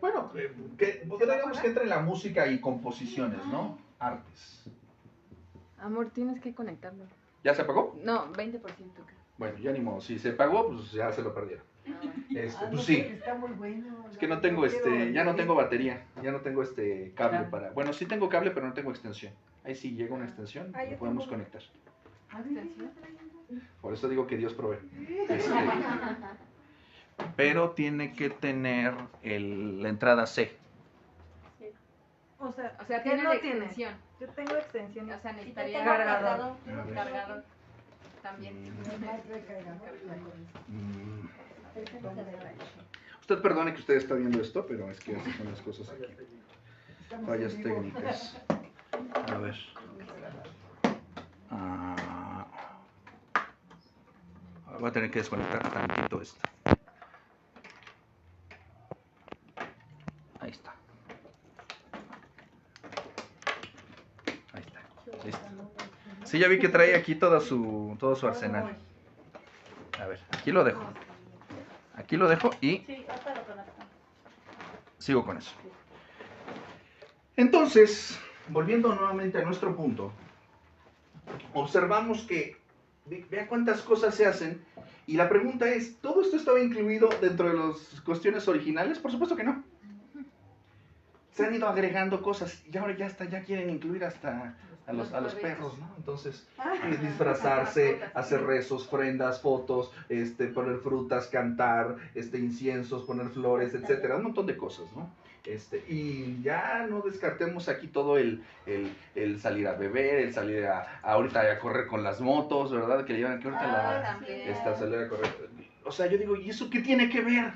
bueno, porque digamos que entra en la música y composiciones, ¿no? Artes. Amor, tienes que conectarlo. ¿Ya se apagó? No, 20%. Bueno, ya ni modo. Si se pagó, pues ya se lo perdieron. Pues sí. Está muy bueno. Es que no tengo ya no tengo batería, ya no tengo cable para. Bueno, sí tengo cable, pero no tengo extensión. Ahí sí llega una extensión, lo podemos conectar. Por eso digo que Dios provee. Pero tiene que tener la entrada C. O sea, O sea, ¿qué tiene no la tiene? extensión. Yo tengo extensión. O sea, Si te necesitaría tengo cargador. cargador. Cargador. También. Usted perdone que usted está viendo esto, pero es que así son las cosas aquí. Fallas técnicas. A ver. Voy a tener que desconectar tantito esto. Ahí está. Ahí está. Listo. Sí, ya vi que trae aquí todo su arsenal. A ver, aquí lo dejo. Aquí lo dejo y Sí, hasta lo conozco. sigo con eso. Entonces, volviendo nuevamente a nuestro punto, observamos que, vea cuántas cosas se hacen, y la pregunta es, ¿todo esto estaba incluido dentro de las cuestiones originales? Por supuesto que no. Se han ido agregando cosas, y ahora ya quieren incluir hasta a los perros, ¿no? Entonces, disfrazarse, hacer rezos, ofrendas, fotos, poner frutas, cantar, inciensos, poner flores, etcétera, un montón de cosas, ¿no? Y ya no descartemos aquí todo el salir a beber, el salir ahorita a correr con las motos, ¿verdad? Que le llevan aquí ahorita salir a correr. O sea, yo digo, ¿y eso qué tiene que ver?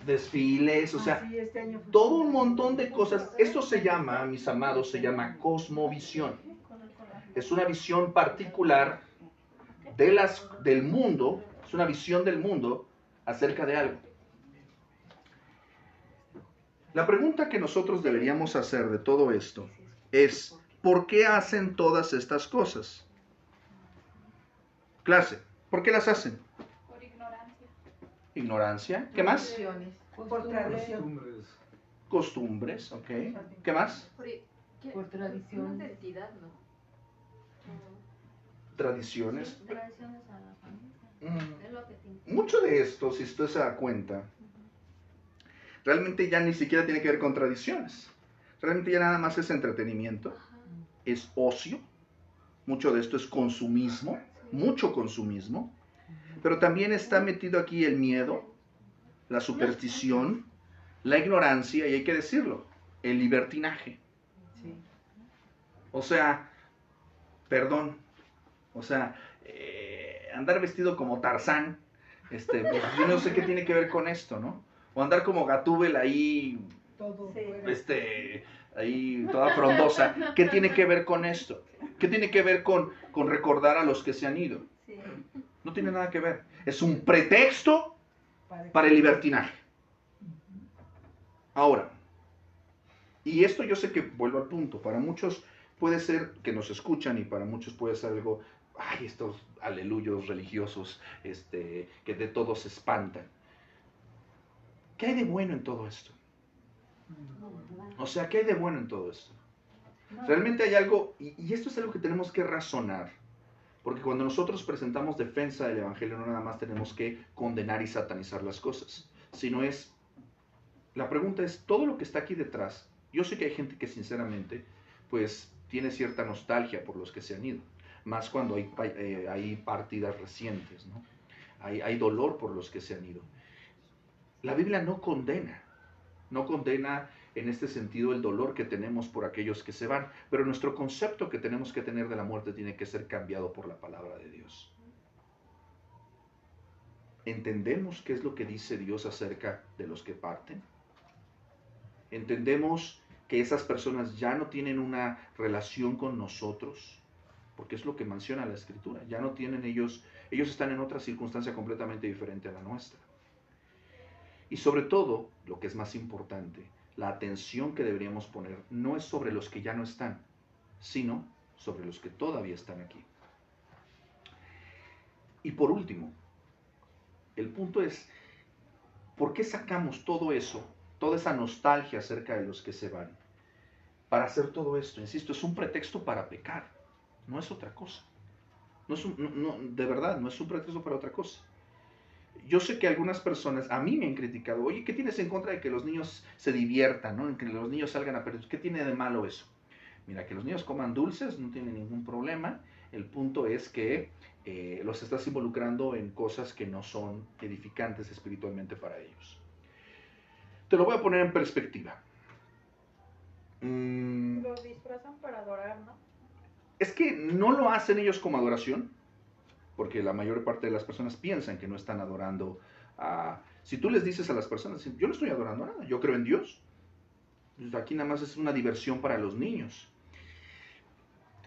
Desfiles, o sea, este año fue todo un montón de cosas. Esto se llama, mis amados, se llama cosmovisión. Es una visión particular del mundo, es una visión del mundo acerca de algo. La pregunta que nosotros deberíamos hacer de todo esto es, ¿por qué hacen todas estas cosas? Clase, ¿por qué las hacen? Por ignorancia. Ignorancia. ¿Qué más? por tradición. Costumbres. Costumbres, ok. ¿Qué más? Por tradición. Identidad, ¿no? Tradiciones. Tradiciones a la familia. Es lo que te Mucho de esto, si usted se da cuenta, realmente ya ni siquiera tiene que ver con tradiciones. Realmente ya nada más es entretenimiento, es ocio. Mucho de esto es consumismo, mucho consumismo. Pero también está metido aquí el miedo, la superstición, la ignorancia, y hay que decirlo, el libertinaje. Sí. O sea, perdón, o sea, andar vestido como Tarzán, pues yo no sé qué tiene que ver con esto, ¿no? O andar como Gatúbel ahí, Todo Sí. fuera. ahí toda frondosa. ¿Qué tiene que ver con esto? ¿Qué tiene que ver con recordar a los que se han ido? Sí. No tiene nada que ver. Es un pretexto para el libertinaje. Ahora, y esto yo sé que vuelvo al punto, para muchos puede ser que nos escuchan y para muchos puede ser algo, ay, estos aleluyos religiosos, que de todos se espantan. ¿Qué hay de bueno en todo esto? O sea, ¿qué hay de bueno en todo esto? Realmente hay algo, y esto es algo que tenemos que razonar, porque cuando nosotros presentamos defensa del Evangelio no nada más tenemos que condenar y satanizar las cosas, sino la pregunta es, todo lo que está aquí detrás, yo sé que hay gente que sinceramente, pues, tiene cierta nostalgia por los que se han ido, más cuando hay partidas recientes, ¿no? Hay dolor por los que se han ido. La Biblia no condena en este sentido el dolor que tenemos por aquellos que se van, pero nuestro concepto que tenemos que tener de la muerte tiene que ser cambiado por la palabra de Dios. ¿Entendemos qué es lo que dice Dios acerca de los que parten? ¿Entendemos que esas personas ya no tienen una relación con nosotros? Porque es lo que menciona la Escritura. Ya no tienen ellos están en otra circunstancia completamente diferente a la nuestra. Y sobre todo, lo que es más importante, la atención que deberíamos poner no es sobre los que ya no están, sino sobre los que todavía están aquí. Y por último, el punto es, ¿por qué sacamos todo eso, toda esa nostalgia acerca de los que se van? Para hacer todo esto, insisto, es un pretexto para pecar, no es otra cosa. De verdad, no es un pretexto para otra cosa. Yo sé que algunas personas a mí me han criticado, oye, ¿qué tienes en contra de que los niños se diviertan, ¿no? Que los niños salgan a perder? ¿Qué tiene de malo eso? Mira, que los niños coman dulces no tiene ningún problema. El punto es que los estás involucrando en cosas que no son edificantes espiritualmente para ellos. Te lo voy a poner en perspectiva. Los disfrazan para adorar, ¿no? Es que no lo hacen ellos como adoración, porque la mayor parte de las personas piensan que no están adorando a... Si tú les dices a las personas, yo no estoy adorando a nada, yo creo en Dios. Pues aquí nada más es una diversión para los niños.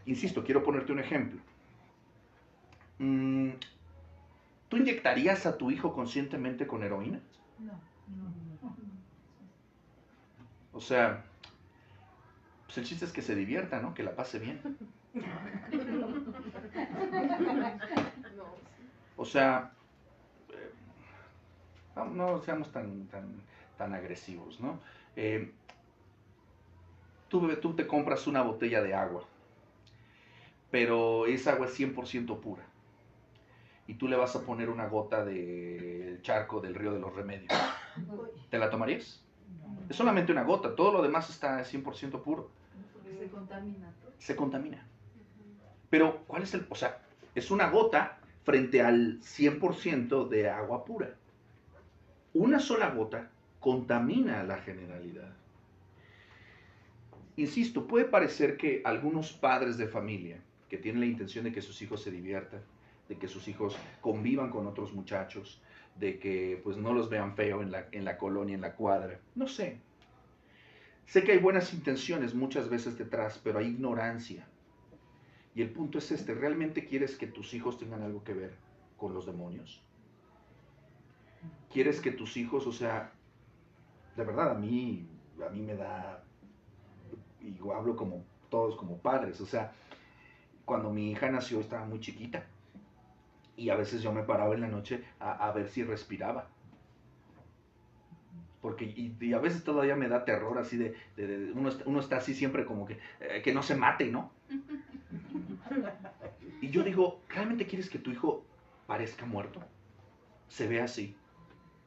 Insisto, quiero ponerte un ejemplo. ¿Tú inyectarías a tu hijo conscientemente con heroína? No. O sea, pues el chiste es que se divierta, ¿no? Que la pase bien. O sea, no seamos tan agresivos, ¿no? Tú te compras una botella de agua, pero esa agua es 100% pura. Y tú le vas a poner una gota del charco del río de los Remedios. ¿Te la tomarías? Es solamente una gota, todo lo demás está 100% puro. Porque se contamina todo. Se contamina. Pero, ¿cuál es el...? O sea, es una gota frente al 100% de agua pura. Una sola gota contamina la generalidad. Insisto, puede parecer que algunos padres de familia que tienen la intención de que sus hijos se diviertan, de que sus hijos convivan con otros muchachos, de que pues no los vean feo en la colonia, en la cuadra, no sé. Sé que hay buenas intenciones muchas veces detrás, pero hay ignorancia. Y el punto es este, ¿realmente quieres que tus hijos tengan algo que ver con los demonios? ¿Quieres que tus hijos, o sea, de verdad a mí me da, y hablo como todos como padres, o sea, cuando mi hija nació estaba muy chiquita y a veces yo me paraba en la noche a ver si respiraba. Porque, y a veces todavía me da terror así uno está así siempre como que no se mate, ¿no? Y yo digo, ¿realmente quieres que tu hijo parezca muerto? Se vea así,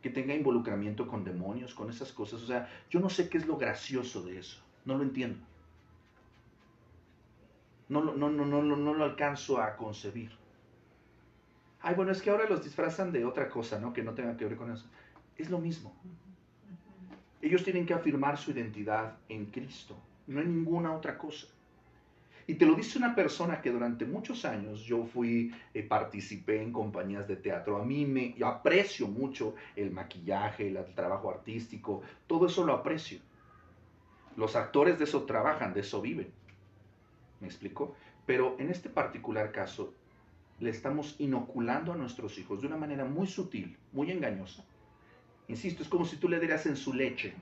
que tenga involucramiento con demonios, con esas cosas. O sea, yo no sé qué es lo gracioso de eso, no lo entiendo. No lo alcanzo a concebir. Ay, bueno, es que ahora los disfrazan de otra cosa, ¿no? Que no tenga que ver con eso. Es lo mismo. Ellos tienen que afirmar su identidad en Cristo, no en ninguna otra cosa. Y te lo dice una persona que durante muchos años yo participé en compañías de teatro. Yo aprecio mucho el maquillaje, el trabajo artístico, todo eso lo aprecio. Los actores de eso trabajan, de eso viven. ¿Me explico? Pero en este particular caso, le estamos inoculando a nuestros hijos de una manera muy sutil, muy engañosa. Insisto, es como si tú le dieras en su leche.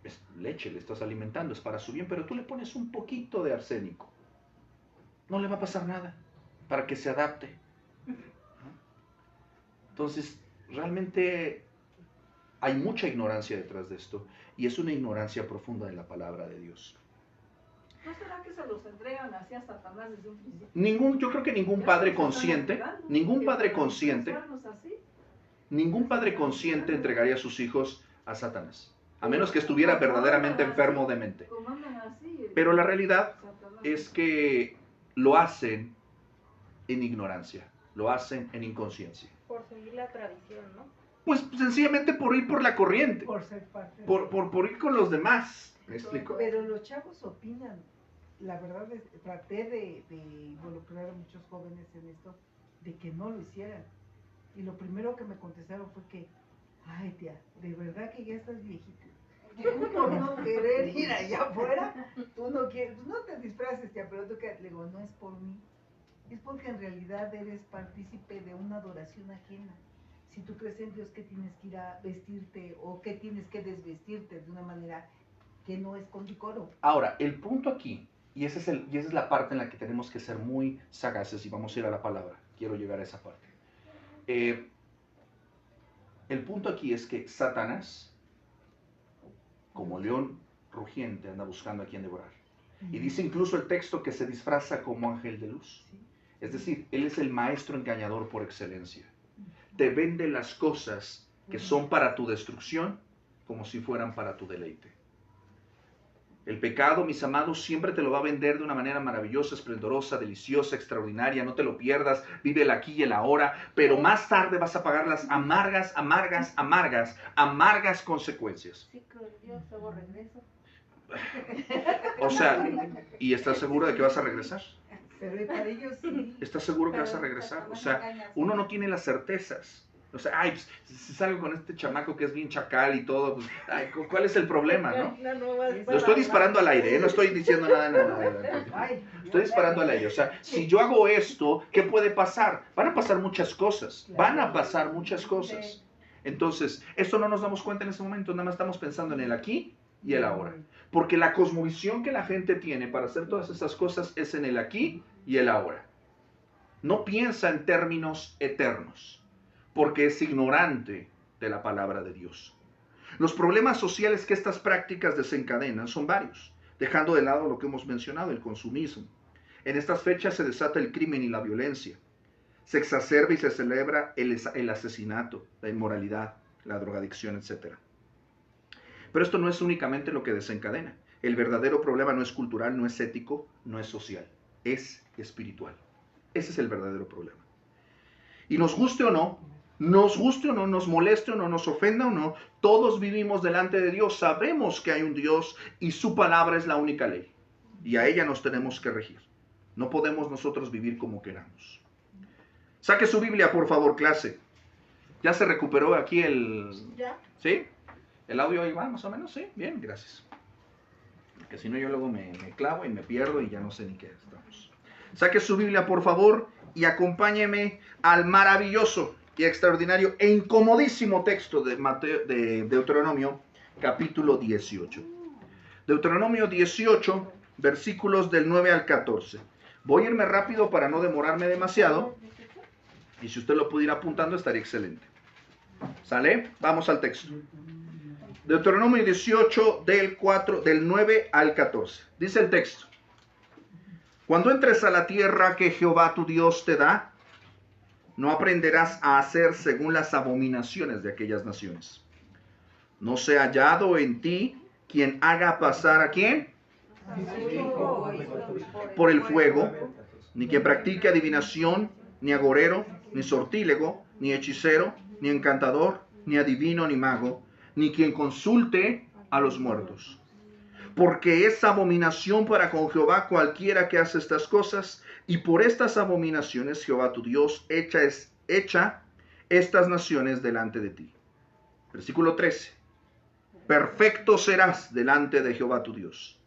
Es leche, le estás alimentando, es para su bien, pero tú le pones un poquito de arsénico. No le va a pasar nada, para que se adapte. Entonces, realmente hay mucha ignorancia detrás de esto, y es una ignorancia profunda de la palabra de Dios. ¿No será que se los entregan así a Satanás desde un principio? Yo creo que ningún padre consciente entregaría a sus hijos a Satanás, a menos que estuviera verdaderamente enfermo de mente. Pero la realidad es que lo hacen en ignorancia, lo hacen en inconsciencia. Por seguir la tradición, ¿no? Pues sencillamente por ir por la corriente, Por ser parte. por ir con los demás. ¿Me explico? Pero los chavos opinan. La verdad es que traté de involucrar a muchos jóvenes en esto, de que no lo hicieran. Y lo primero que me contestaron fue que, ay tía, de verdad que ya estás viejita. Tú por no querer ir allá afuera, tú no quieres, no te disfraces tía, pero tú que le digo, no es por mí. Es porque en realidad eres partícipe de una adoración ajena. Si tú crees en Dios que tienes que ir a vestirte o que tienes que desvestirte de una manera que no es con decoro. Ahora, el punto aquí, y esa es la parte en la que tenemos que ser muy sagaces, y vamos a ir a la palabra, quiero llegar a esa parte. El punto aquí es que Satanás, como león rugiente, anda buscando a quien devorar. Y dice incluso el texto que se disfraza como ángel de luz. Es decir, él es el maestro engañador por excelencia. Te vende las cosas que son para tu destrucción como si fueran para tu deleite. El pecado, mis amados, siempre te lo va a vender de una manera maravillosa, esplendorosa, deliciosa, extraordinaria. No te lo pierdas, vive el aquí y el ahora, pero más tarde vas a pagar las amargas consecuencias. Sí, creo Dios, luego regreso. O sea, ¿y estás seguro de que vas a regresar? Pero para ellos sí. ¿Estás seguro que vas a regresar? O sea, uno no tiene las certezas. O sea, ay, pues, si salgo con este chamaco que es bien chacal y todo, pues, ay, ¿cuál es el problema, no? Lo estoy disparando al aire, no estoy diciendo nada. Estoy disparando al aire. O sea, si yo hago esto, ¿qué puede pasar? Van a pasar muchas cosas. Entonces, esto no nos damos cuenta en ese momento, nada más estamos pensando en el aquí y el ahora. Porque la cosmovisión que la gente tiene para hacer todas esas cosas es en el aquí y el ahora. No piensa en términos eternos, porque es ignorante de la palabra de Dios. Los problemas sociales que estas prácticas desencadenan son varios. dejando de lado lo que hemos mencionado, el consumismo. En estas fechas se desata el crimen y la violencia. Se exacerba y se celebra el asesinato, la inmoralidad, la drogadicción, etc. Pero esto no es únicamente lo que desencadena. El verdadero problema no es cultural, no es ético, no es social, es espiritual. Ese es el verdadero problema. Y nos guste o no, nos moleste o no, nos ofenda o no, todos vivimos delante de Dios, sabemos que hay un Dios y su palabra es la única ley. Y a ella nos tenemos que regir. No podemos nosotros vivir como queramos. Saque su Biblia, por favor, clase. ¿Ya se recuperó aquí el... ¿Ya? ¿Sí? ¿El audio ahí va más o menos? Sí, bien, gracias. Porque si no yo luego me clavo y me pierdo y ya no sé ni qué estamos. Saque su Biblia, por favor, y acompáñeme al maravilloso y extraordinario e incomodísimo texto de Deuteronomio, capítulo 18. Deuteronomio 18, versículos del 9 al 14. Voy a irme rápido para no demorarme demasiado, y si usted lo pudiera ir apuntando estaría excelente. ¿Sale? Vamos al texto. Deuteronomio 18, del 9 al 14. Dice el texto: Cuando entres a la tierra que Jehová tu Dios te da, no aprenderás a hacer según las abominaciones de aquellas naciones. No sea hallado en ti quien haga pasar ¿a quién? Por el fuego, ni quien practique adivinación, ni agorero, ni sortílego, ni hechicero, ni encantador, ni adivino, ni mago, ni quien consulte a los muertos. Porque es abominación para con Jehová cualquiera que hace estas cosas, y por estas abominaciones Jehová tu Dios echa estas naciones delante de ti. Versículo 13. Perfecto serás delante de Jehová tu Dios,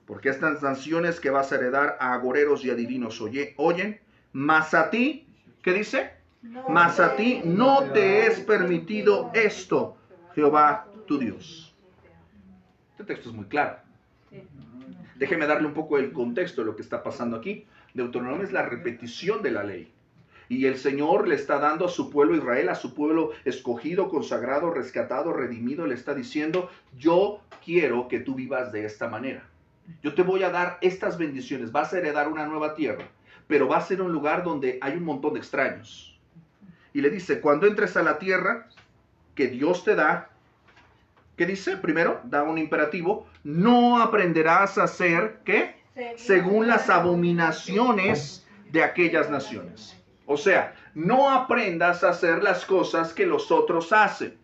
porque estas naciones que vas a heredar a agoreros y adivinos oyen, mas a ti, ¿qué dice? Mas a ti no te es permitido esto, Jehová tu Dios. Este texto es muy claro. Déjeme darle un poco el contexto de lo que está pasando aquí. Deuteronomio es la repetición de la ley. Y el Señor le está dando a su pueblo Israel, a su pueblo escogido, consagrado, rescatado, redimido, le está diciendo: yo quiero que tú vivas de esta manera. Yo te voy a dar estas bendiciones, vas a heredar una nueva tierra, pero va a ser un lugar donde hay un montón de extraños. Y le dice: cuando entres a la tierra que Dios te da, ¿qué dice? Primero, da un imperativo: no aprenderás a hacer, ¿qué? Según las abominaciones de aquellas naciones. O sea, no aprendas a hacer las cosas que los otros hacen.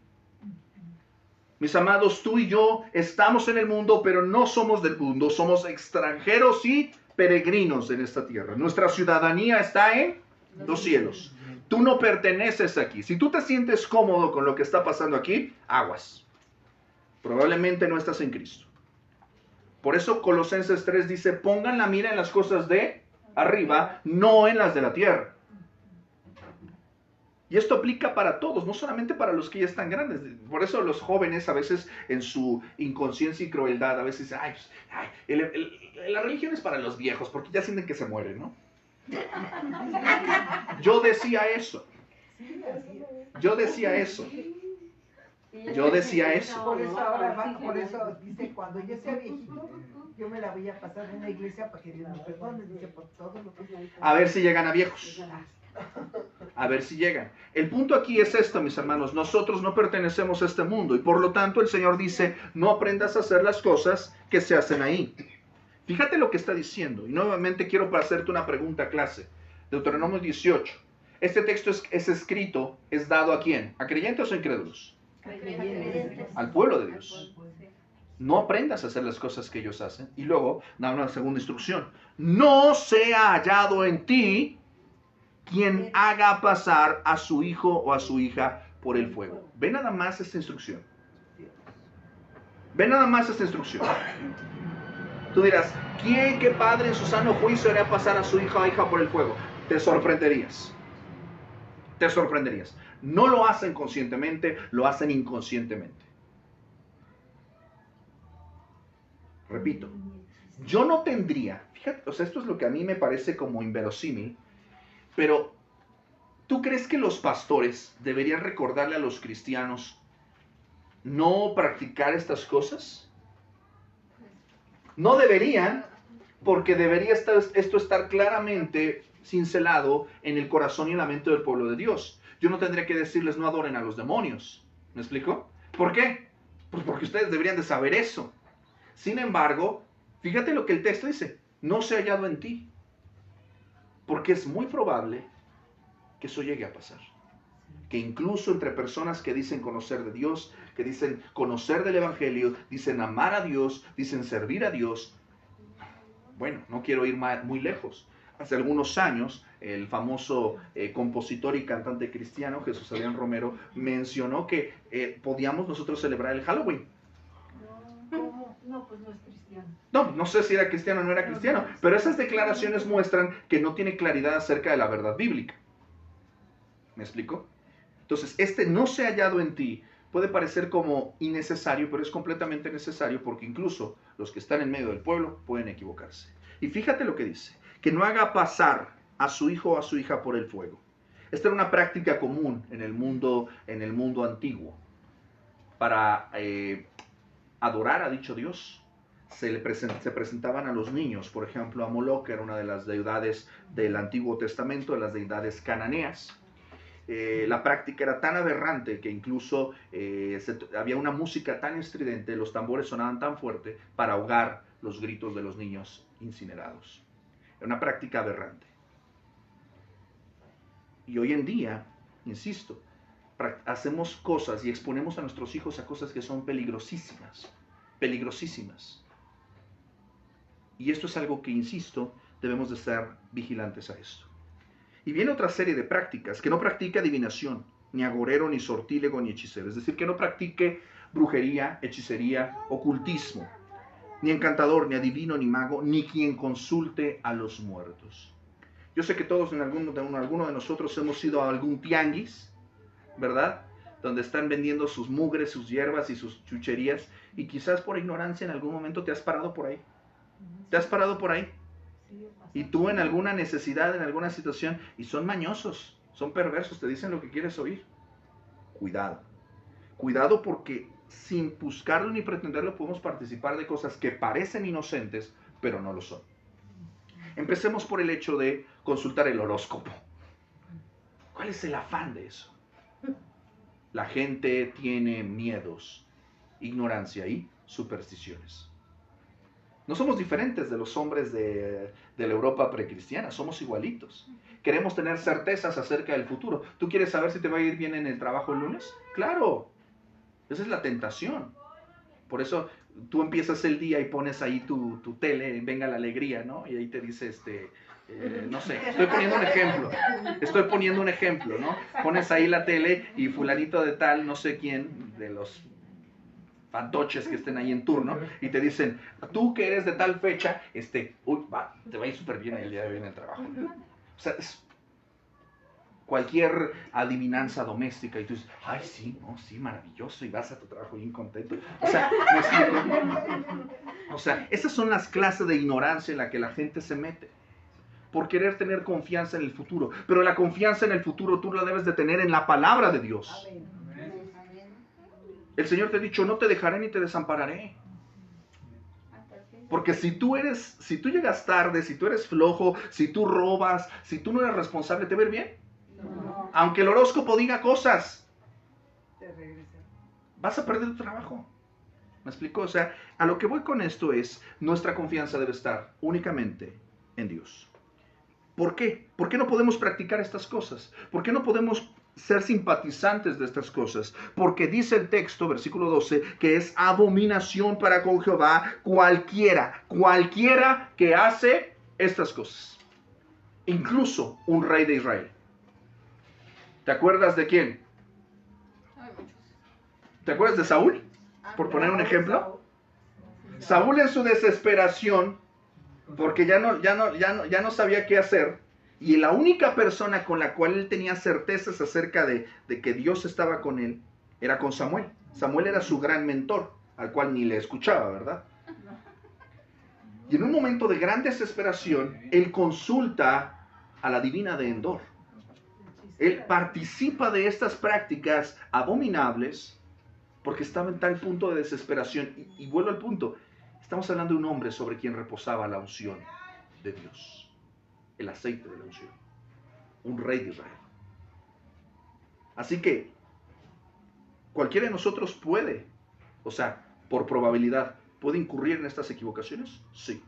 Mis amados, tú y yo estamos en el mundo, pero no somos del mundo. Somos extranjeros y peregrinos en esta tierra. Nuestra ciudadanía está en los cielos. Tú no perteneces aquí. Si tú te sientes cómodo con lo que está pasando aquí, aguas. Probablemente no estás en Cristo. Por eso Colosenses 3 dice: pongan la mira en las cosas de arriba, no en las de la tierra. Y esto aplica para todos, no solamente para los que ya están grandes. Por eso los jóvenes a veces en su inconsciencia y crueldad, a veces dicen: la religión es para los viejos, porque ya sienten que se mueren, ¿no? Yo decía eso. Yo decía eso. Por eso ahora por eso dice: cuando yo sea viejito, yo me la voy a pasar en una iglesia para que Dios me perdone. Dice: por todo lo que... A ver si llegan a viejos. A ver si llegan. El punto aquí es esto, mis hermanos: nosotros no pertenecemos a este mundo, y por lo tanto el Señor dice: no aprendas a hacer las cosas que se hacen ahí. Fíjate lo que está diciendo, y nuevamente quiero hacerte una pregunta, clase. Deuteronomio 18. Este texto es escrito, es dado ¿a quién? ¿A creyentes o incrédulos? Al pueblo de Dios. No aprendas a hacer las cosas que ellos hacen. Y luego da una segunda instrucción: no sea hallado en ti quien haga pasar a su hijo o a su hija por el fuego. Ve nada más esta instrucción. Ve nada más esta instrucción. Tú dirás: ¿quién, qué padre en su sano juicio haría pasar a su hijo o hija por el fuego? Te sorprenderías. Te sorprenderías. No lo hacen conscientemente, lo hacen inconscientemente. Repito, yo no tendría, fíjate, o sea, esto es lo que a mí me parece como inverosímil, pero ¿tú crees que los pastores deberían recordarle a los cristianos no practicar estas cosas? No deberían, porque debería esto estar claramente cincelado en el corazón y en la mente del pueblo de Dios. Yo no tendría que decirles no adoren a los demonios. ¿Me explico? ¿Por qué? Pues porque ustedes deberían de saber eso. Sin embargo, fíjate lo que el texto dice. No se ha hallado en ti. Porque es muy probable que eso llegue a pasar. Que incluso entre personas que dicen conocer de Dios, que dicen conocer del Evangelio, dicen amar a Dios, dicen servir a Dios. Bueno, no quiero ir muy lejos. Hace algunos años, el famoso compositor y cantante cristiano, Jesús Adrián Romero, mencionó que podíamos nosotros celebrar el Halloween. ¿Cómo? No, pues no es cristiano. No sé si era cristiano o no era cristiano, pero esas declaraciones muestran que no tiene claridad acerca de la verdad bíblica. ¿Me explico? Entonces, no se ha hallado en ti puede parecer como innecesario, pero es completamente necesario porque incluso los que están en medio del pueblo pueden equivocarse. Y fíjate lo que dice, que no haga pasar a su hijo o a su hija por el fuego. Esta era una práctica común en el mundo antiguo. Para adorar a dicho Dios, se presentaban a los niños, por ejemplo, a Moloch, que era una de las deidades del Antiguo Testamento, de las deidades cananeas. La práctica era tan aberrante que incluso había una música tan estridente, los tambores sonaban tan fuerte para ahogar los gritos de los niños incinerados. Era una práctica aberrante. Y hoy en día, insisto, hacemos cosas y exponemos a nuestros hijos a cosas que son peligrosísimas, peligrosísimas. Y esto es algo que, insisto, debemos de ser vigilantes a esto. Y viene otra serie de prácticas, que no practique adivinación, ni agorero, ni sortílego, ni hechicero. Es decir, que no practique brujería, hechicería, ocultismo, ni encantador, ni adivino, ni mago, ni quien consulte a los muertos. Yo sé que todos en alguno de nosotros hemos ido a algún tianguis, ¿verdad? Donde están vendiendo sus mugres, sus hierbas y sus chucherías, y quizás por ignorancia en algún momento te has parado por ahí. ¿Te has parado por ahí? Y tú en alguna necesidad, en alguna situación, y son mañosos, son perversos, te dicen lo que quieres oír. Cuidado. Cuidado porque sin buscarlo ni pretenderlo podemos participar de cosas que parecen inocentes, pero no lo son. Empecemos por el hecho de consultar el horóscopo. ¿Cuál es el afán de eso? La gente tiene miedos, ignorancia y supersticiones. No somos diferentes de los hombres de la Europa precristiana, somos igualitos. Queremos tener certezas acerca del futuro. ¿Tú quieres saber si te va a ir bien en el trabajo el lunes? ¡Claro! Esa es la tentación. Por eso tú empiezas el día y pones ahí tu tele, venga la alegría, ¿no? Y ahí te dice, no sé, estoy poniendo un ejemplo, ¿no? Pones ahí la tele y fulanito de tal, no sé quién, de los fantoches que estén ahí en turno, y te dicen, tú que eres de tal fecha, te va a ir súper bien el día de hoy en el trabajo. O sea, es cualquier adivinanza doméstica, y tú dices, ay, sí, no, sí, maravilloso, y vas a tu trabajo bien contento. O sea, ¿me explico? O sea, esas son las clases de ignorancia en la que la gente se mete, por querer tener confianza en el futuro. Pero la confianza en el futuro tú la debes de tener en la palabra de Dios. El Señor te ha dicho, no te dejaré ni te desampararé. Porque si tú llegas tarde, si tú eres flojo, si tú robas, si tú no eres responsable, ¿te va a ir bien? No. Aunque el horóscopo diga cosas, vas a perder tu trabajo. ¿Me explico? O sea, a lo que voy con esto es, nuestra confianza debe estar únicamente en Dios. ¿Por qué? ¿Por qué no podemos practicar estas cosas? ¿Por qué no podemos ser simpatizantes de estas cosas? Porque dice el texto, versículo 12, que es abominación para con Jehová cualquiera que hace estas cosas. Incluso un rey de Israel. ¿Te acuerdas de quién? ¿Te acuerdas de Saúl? Por poner un ejemplo. Saúl en su desesperación, porque ya no sabía qué hacer, y la única persona con la cual él tenía certezas acerca de que Dios estaba con él, era con Samuel. Samuel era su gran mentor, al cual ni le escuchaba, ¿verdad? Y en un momento de gran desesperación, él consulta a la divina de Endor. Él participa de estas prácticas abominables porque estaba en tal punto de desesperación. Y vuelvo al punto, Estamos hablando de un hombre sobre quien reposaba la unción de Dios, el aceite de la unción, un rey de Israel. Así que cualquiera de nosotros puede, o sea, por probabilidad, ¿puede incurrir en estas equivocaciones? Sí.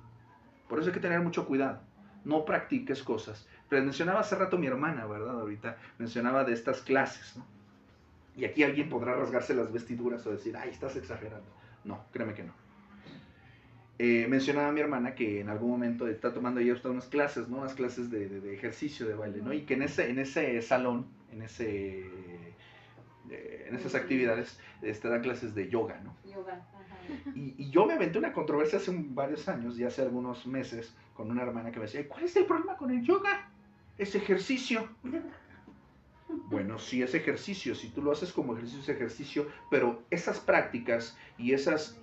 Por eso hay que tener mucho cuidado. No practiques cosas. Pero mencionaba hace rato mi hermana, ¿verdad? Ahorita mencionaba de estas clases, ¿no? Y aquí alguien podrá rasgarse las vestiduras o decir, ay, estás exagerando. No, créeme que no. Mencionaba mi hermana que en algún momento está tomando ella unas clases, ¿no? Unas clases de ejercicio, de baile, ¿no? Y que en ese salón, en esas actividades, dan clases de yoga, ¿no? Yoga, ajá. Y yo me aventé una controversia hace varios años, y hace algunos meses, con una hermana que me decía, ¿cuál es el problema con el yoga? Es ejercicio. Bueno, sí es ejercicio, si tú lo haces como ejercicio es ejercicio, pero esas prácticas y esos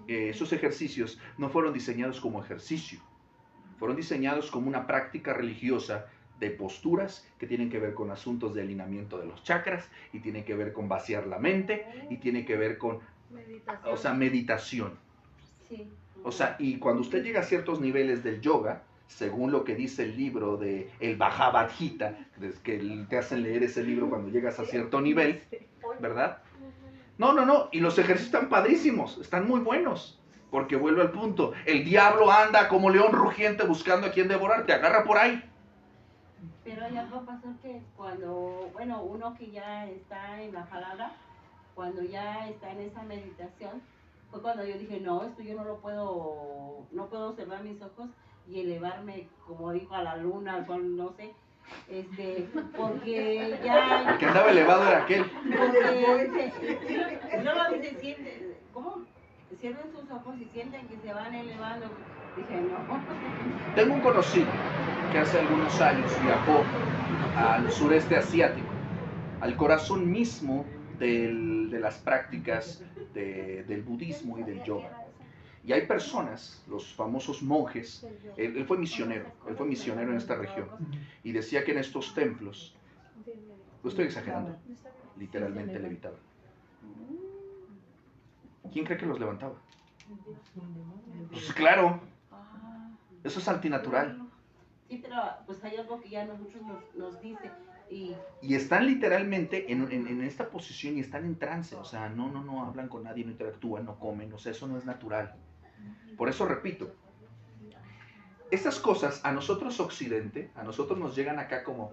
ejercicios no fueron diseñados como ejercicio, fueron diseñados como una práctica religiosa de posturas que tienen que ver con asuntos de alineamiento de los chakras, y tienen que ver con vaciar la mente, y tienen que ver con meditación. Sí. O sea, y cuando usted llega a ciertos niveles del yoga, según lo que dice el libro de el Bhagavad Gita, que te hacen leer ese libro cuando llegas a cierto nivel, ¿verdad? No, y los ejercicios están padrísimos, están muy buenos, porque vuelvo al punto, el diablo anda como león rugiente buscando a quien devorar, te agarra por ahí. Pero ya va a pasar que cuando, bueno, uno que ya está en la jalada, cuando ya está en esa meditación, fue cuando yo dije, no, esto yo no puedo cerrar mis ojos y elevarme, como dijo, a la luna, al sol, no sé, porque ya... El que andaba elevado era aquel. Luego dice, siente, ¿cómo? Cierren sus ojos y sienten que se van elevando. Dije, no. Tengo un conocido que hace algunos años viajó al sureste asiático, al corazón mismo de las prácticas del budismo y del yoga. Y hay personas, los famosos monjes, él fue misionero en esta región, y decía que en estos templos, lo estoy exagerando, literalmente levitaban. ¿Quién cree que los levantaba? Pues claro, eso es antinatural. Sí, pero pues hay algo que ya nosotros nos dice. Y están literalmente en esta posición y están en trance, o sea, no hablan con nadie, no interactúan, no comen, o sea, eso no es natural. Por eso repito, estas cosas a nosotros occidente, a nosotros nos llegan acá como,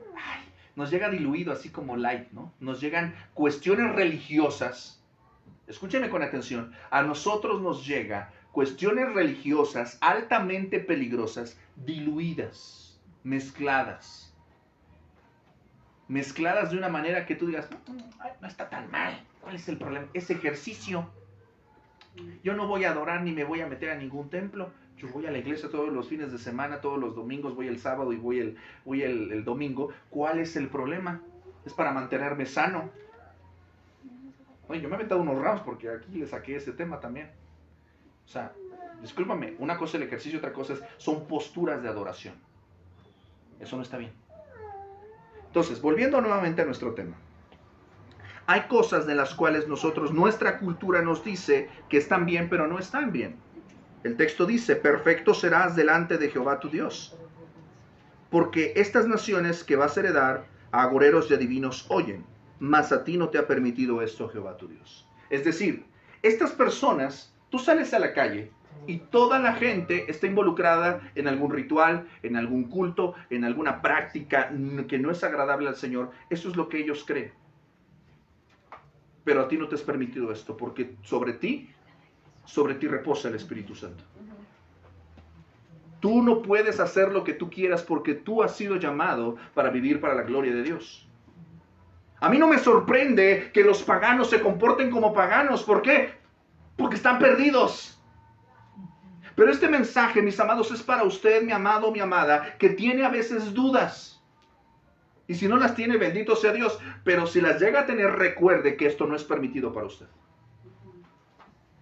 nos llega diluido así como light, ¿no? Nos llegan cuestiones religiosas, escúchenme con atención, a nosotros nos llega cuestiones religiosas altamente peligrosas, diluidas, mezcladas de una manera que tú digas, no está tan mal, ¿cuál es el problema? Es ejercicio. Yo no voy a adorar ni me voy a meter a ningún templo. Yo voy a la iglesia todos los fines de semana, todos los domingos, voy el sábado y voy el domingo. ¿Cuál es el problema? Es para mantenerme sano. Oye, yo me he metido unos rounds porque aquí le saqué ese tema también. O sea, discúlpame, una cosa es el ejercicio, otra cosa son posturas de adoración. Eso no está bien. Entonces, volviendo nuevamente a nuestro tema. Hay cosas de las cuales nuestra cultura nos dice que están bien, pero no están bien. El texto dice, perfecto serás delante de Jehová tu Dios, porque estas naciones que vas a heredar a agoreros y adivinos oyen, mas a ti no te ha permitido esto Jehová tu Dios. Es decir, estas personas, tú sales a la calle y toda la gente está involucrada en algún ritual, en algún culto, en alguna práctica que no es agradable al Señor. Eso es lo que ellos creen. Pero a ti no te has permitido esto, porque sobre ti reposa el Espíritu Santo. Tú no puedes hacer lo que tú quieras porque tú has sido llamado para vivir para la gloria de Dios. A mí no me sorprende que los paganos se comporten como paganos. ¿Por qué? Porque están perdidos. Pero este mensaje, mis amados, es para usted, mi amado, mi amada, que tiene a veces dudas. Y si no las tiene, bendito sea Dios. Pero si las llega a tener, recuerde que esto no es permitido para usted.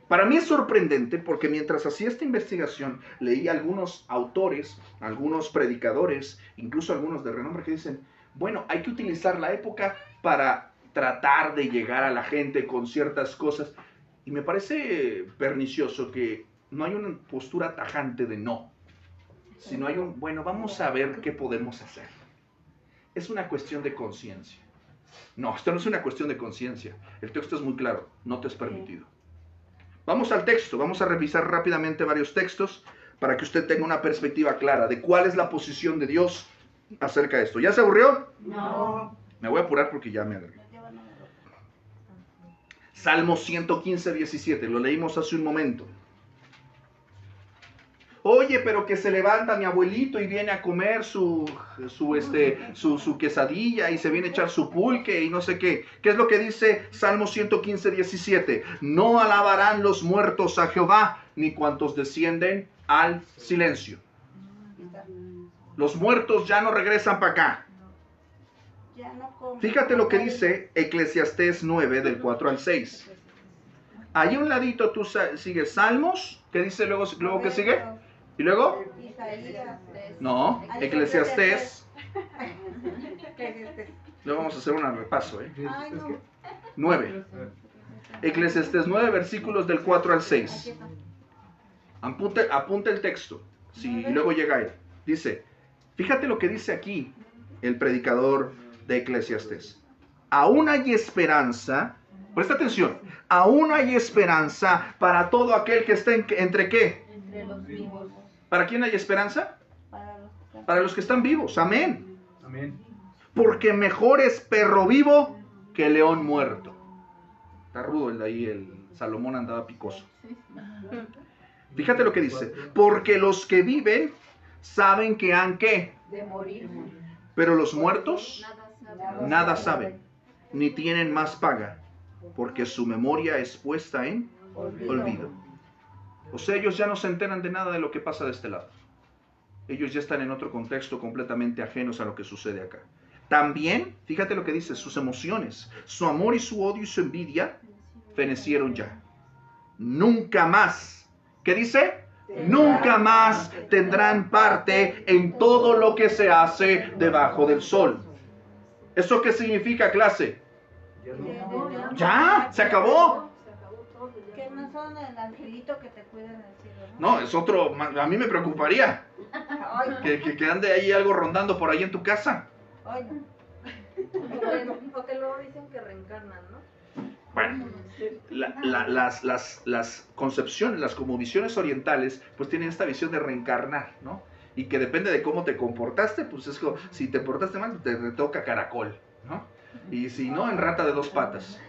Para mí es sorprendente porque mientras hacía esta investigación, leí a algunos autores, algunos predicadores, incluso algunos de renombre que dicen, bueno, hay que utilizar la época para tratar de llegar a la gente con ciertas cosas. Y me parece pernicioso que no hay una postura tajante de no, sino hay un, bueno, vamos a ver qué podemos hacer. Es una cuestión de conciencia. No, esto no es una cuestión de conciencia. El texto es muy claro, no te es permitido. Vamos al texto, vamos a revisar rápidamente varios textos para que usted tenga una perspectiva clara de cuál es la posición de Dios acerca de esto. ¿Ya se aburrió? No. Me voy a apurar porque ya me alargué. Salmo 115, 17, lo leímos hace un momento. Oye, pero que se levanta mi abuelito y viene a comer su quesadilla y se viene a echar su pulque y no sé qué. ¿Qué es lo que dice Salmo 115, 17? No alabarán los muertos a Jehová, ni cuantos descienden al silencio. Los muertos ya no regresan para acá. Fíjate lo que dice Eclesiastés 9, del 4 al 6. Ahí a un ladito tú sigues Salmos, ¿qué dice luego que sigue? ¿Y luego? No, Eclesiastés. Luego vamos a hacer un repaso, 9. Eclesiastés 9, versículos del 4 al 6. Apunte el texto, y luego llega él. Dice, fíjate lo que dice aquí el predicador de Eclesiastés. Aún hay esperanza, presta atención, aún hay esperanza para todo aquel que esté entre ¿qué? Entre los vivos. ¿Para quién hay esperanza? Para los que están vivos, amén. Amén. Porque mejor es perro vivo que león muerto. Está rudo el Salomón andaba picoso. Fíjate lo que dice, porque los que viven saben que han ¿qué? De morir. Pero los muertos nada saben, ni tienen más paga, porque su memoria es puesta en olvido. O sea, ellos ya no se enteran de nada de lo que pasa de este lado. Ellos ya están en otro contexto completamente ajenos a lo que sucede acá. También, fíjate lo que dice, sus emociones, su amor y su odio y su envidia fenecieron ya. Nunca más. ¿Qué dice? Nunca más tendrán parte en todo lo que se hace debajo del sol. ¿Eso qué significa, clase? Ya, se acabó. Que no son el angelito que te cuida en el cielo, ¿no? No, es otro, a mí me preocuparía que ande ahí algo rondando por ahí en tu casa. Ay, no. O que luego dicen que reencarnan, ¿no? Bueno, las concepciones, las cosmovisiones orientales, pues tienen esta visión de reencarnar, ¿no? Y que depende de cómo te comportaste, pues es como, si te portaste mal, te toca caracol, ¿no? Y si no, en rata de 2 patas.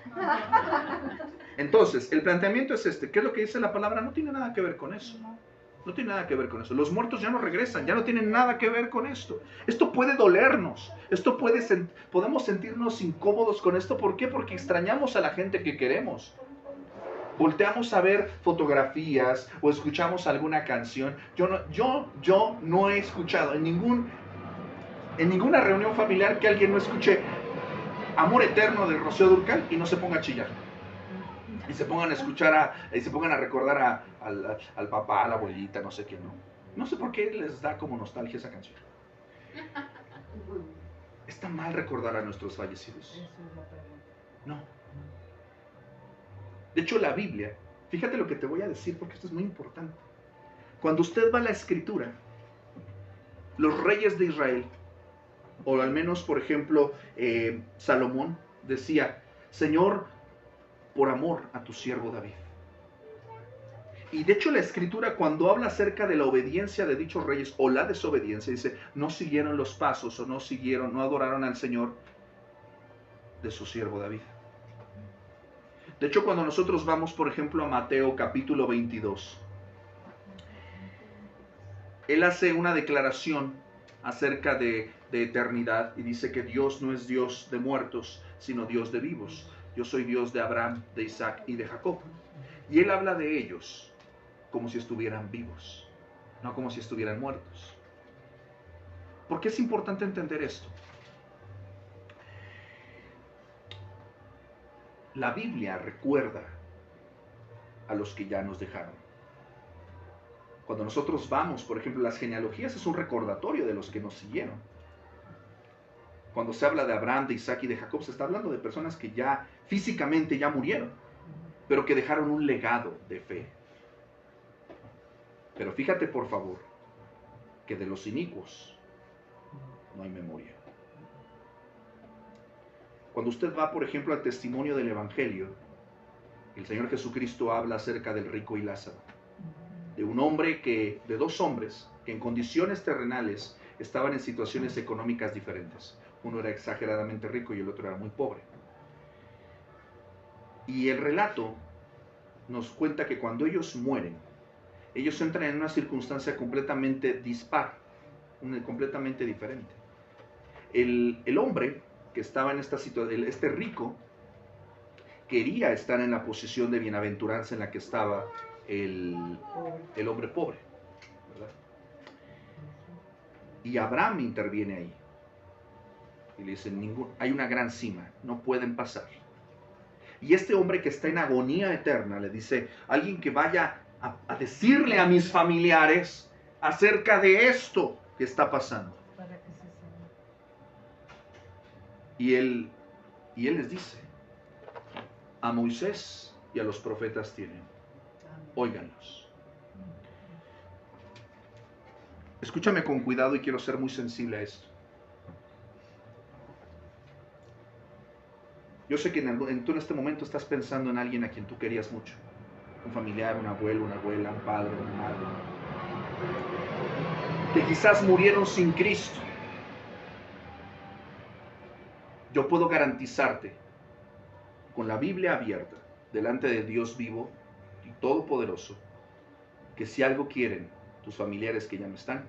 Entonces, el planteamiento es este. ¿Qué es lo que dice la palabra? No tiene nada que ver con eso. No tiene nada que ver con eso. Los muertos ya no regresan, ya no tienen nada que ver con esto. Esto puede dolernos. Podemos sentirnos incómodos con esto. ¿Por qué? Porque extrañamos a la gente que queremos. Volteamos a ver fotografías o escuchamos alguna canción. Yo no he escuchado en ninguna reunión familiar que alguien no escuche Amor Eterno de Rocío Dúrcal y no se ponga a chillar. Y se pongan a escuchar, y se pongan a recordar al papá, a la abuelita, no sé quién, ¿no? No sé por qué les da como nostalgia esa canción. ¿Está mal recordar a nuestros fallecidos? No. De hecho, la Biblia, fíjate lo que te voy a decir porque esto es muy importante. Cuando usted va a la Escritura, los reyes de Israel, o al menos, por ejemplo, Salomón, decía, Señor, por amor a tu siervo David. Y de hecho la Escritura, cuando habla acerca de la obediencia de dichos reyes o la desobediencia, dice, no siguieron los pasos o no adoraron al Señor de su siervo David. De hecho, cuando nosotros vamos, por ejemplo, a Mateo capítulo 22, él hace una declaración acerca de eternidad y dice que Dios no es Dios de muertos, sino Dios de vivos. Yo soy Dios de Abraham, de Isaac y de Jacob. Y él habla de ellos como si estuvieran vivos, no como si estuvieran muertos. ¿Por qué es importante entender esto? La Biblia recuerda a los que ya nos dejaron. Cuando nosotros vamos, por ejemplo, las genealogías es un recordatorio de los que nos siguieron. Cuando se habla de Abraham, de Isaac y de Jacob, se está hablando de personas que ya físicamente ya murieron, pero que dejaron un legado de fe. Pero fíjate por favor, que de los inicuos no hay memoria. Cuando usted va, por ejemplo, al testimonio del Evangelio, el Señor Jesucristo habla acerca del rico y Lázaro, de dos hombres que en condiciones terrenales estaban en situaciones económicas diferentes. Uno era exageradamente rico y el otro era muy pobre. Y el relato nos cuenta que cuando ellos mueren, ellos entran en una circunstancia completamente dispar, completamente diferente. El hombre que estaba en esta situación, este rico, quería estar en la posición de bienaventuranza en la que estaba el hombre pobre, ¿verdad? Y Abraham interviene ahí. Y le dice, hay una gran cima, no pueden pasar. Y este hombre que está en agonía eterna le dice, alguien que vaya a decirle a mis familiares acerca de esto que está pasando. Y él les dice, a Moisés y a los profetas tienen, óiganlos. Escúchame con cuidado y quiero ser muy sensible a esto. Yo sé que tú en este momento estás pensando en alguien a quien tú querías mucho. Un familiar, un abuelo, una abuela, un padre, una madre. Que quizás murieron sin Cristo. Yo puedo garantizarte, con la Biblia abierta, delante de Dios vivo y todopoderoso, que si algo quieren tus familiares que ya no están,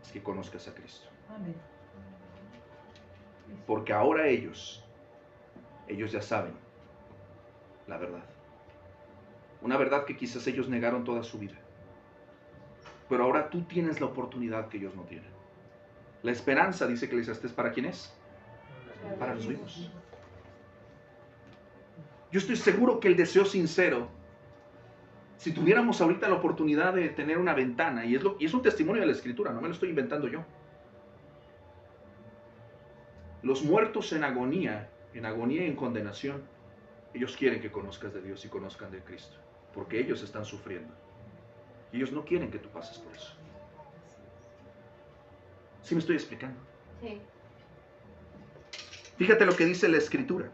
es que conozcas a Cristo. Amén. Porque ahora ellos ya saben la verdad. Una verdad que quizás ellos negaron toda su vida. Pero ahora tú tienes la oportunidad que ellos no tienen. La esperanza, dice Eclesiastés, ¿para quién es? Para los vivos. Yo estoy seguro que el deseo sincero, si tuviéramos ahorita la oportunidad de tener una ventana, y es un testimonio de la Escritura, no me lo estoy inventando yo. Los muertos en agonía y en condenación, ellos quieren que conozcas de Dios y conozcan de Cristo, porque ellos están sufriendo. Y ellos no quieren que tú pases por eso. ¿Sí me estoy explicando? Sí. Fíjate lo que dice la Escritura.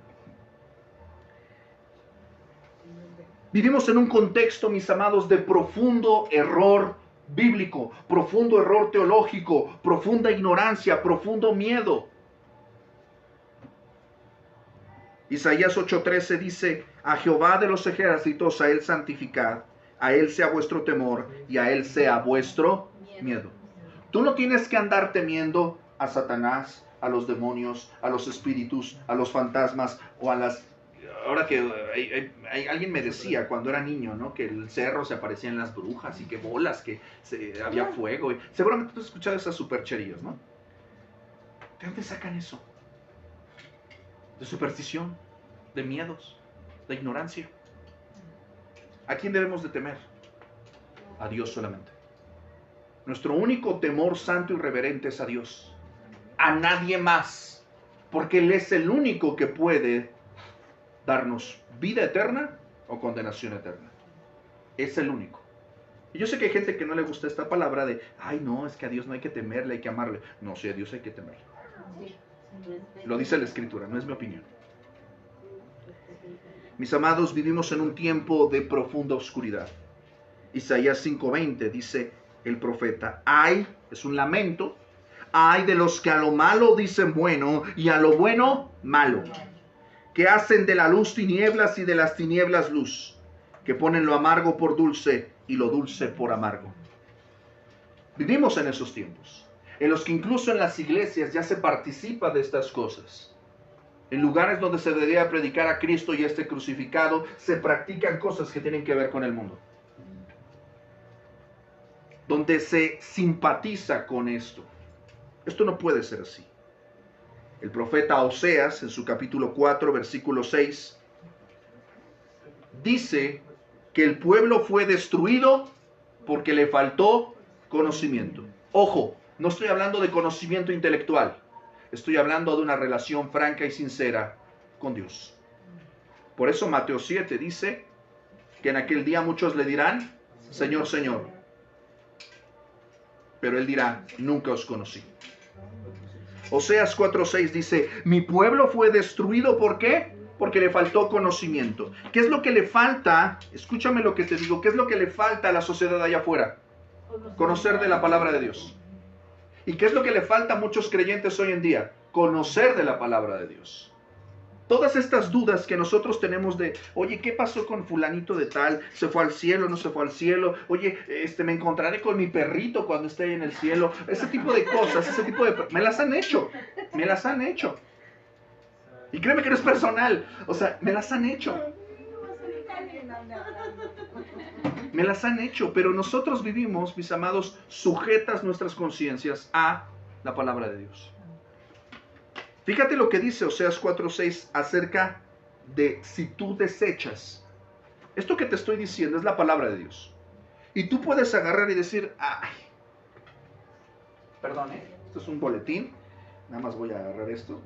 Vivimos en un contexto, mis amados, de profundo error bíblico, profundo error teológico, profunda ignorancia, profundo miedo. Isaías 8:13 dice, a Jehová de los ejércitos, a él santificad, a él sea vuestro temor y a él sea vuestro miedo. Tú no tienes que andar temiendo a Satanás, a los demonios, a los espíritus, a los fantasmas o a las... Ahora que alguien me decía cuando era niño, ¿no? Que el cerro se aparecían las brujas y que bolas, que había fuego. Seguramente tú has escuchado esas supercherías, ¿no? ¿De dónde sacan eso? De superstición, de miedos, de ignorancia. ¿A quién debemos de temer? A Dios solamente. Nuestro único temor santo y reverente es a Dios. A nadie más. Porque Él es el único que puede darnos vida eterna o condenación eterna. Es el único. Y yo sé que hay gente que no le gusta esta palabra de, ay no, es que a Dios no hay que temerle, hay que amarle. No, sí, a Dios hay que temerle. Lo dice la Escritura, no es mi opinión. Mis amados, vivimos en un tiempo de profunda oscuridad. Isaías 5:20 dice el profeta, ay, es un lamento, ay de los que a lo malo dicen bueno y a lo bueno malo, que hacen de la luz tinieblas y de las tinieblas luz, que ponen lo amargo por dulce y lo dulce por amargo. Vivimos en esos tiempos, en los que incluso en las iglesias ya se participa de estas cosas. En lugares donde se debería predicar a Cristo y este crucificado, se practican cosas que tienen que ver con el mundo. Donde se simpatiza con esto. Esto no puede ser así. El profeta Oseas, en su capítulo 4, versículo 6, dice que el pueblo fue destruido porque le faltó conocimiento. Ojo, no estoy hablando de conocimiento intelectual. Estoy hablando de una relación franca y sincera con Dios. Por eso Mateo 7 dice que en aquel día muchos le dirán, Señor, Señor. pero él dirá, nunca os conocí. Oseas 4:6 dice, mi pueblo fue destruido, ¿por qué? Porque le faltó conocimiento. ¿Qué es lo que le falta? Escúchame lo que te digo, ¿qué es lo que le falta a la sociedad allá afuera? Conocer de la palabra de Dios. ¿Y qué es lo que le falta a muchos creyentes hoy en día? Conocer de la palabra de Dios. Todas estas dudas que nosotros tenemos de, oye, ¿qué pasó con fulanito de tal? ¿Se fue al cielo? ¿No se fue al cielo? Oye, me encontraré con mi perrito cuando esté ahí en el cielo. Ese tipo de cosas, me las han hecho. Me las han hecho. Y créeme que no es personal. O sea, me las han hecho. Me las han hecho. Pero nosotros vivimos, mis amados, sujetas nuestras conciencias a la palabra de Dios. Fíjate lo que dice Oseas 4:6 acerca de si tú desechas. Esto que te estoy diciendo es la palabra de Dios. Y tú puedes agarrar y decir, ay, perdón, esto es un boletín, nada más voy a agarrar esto.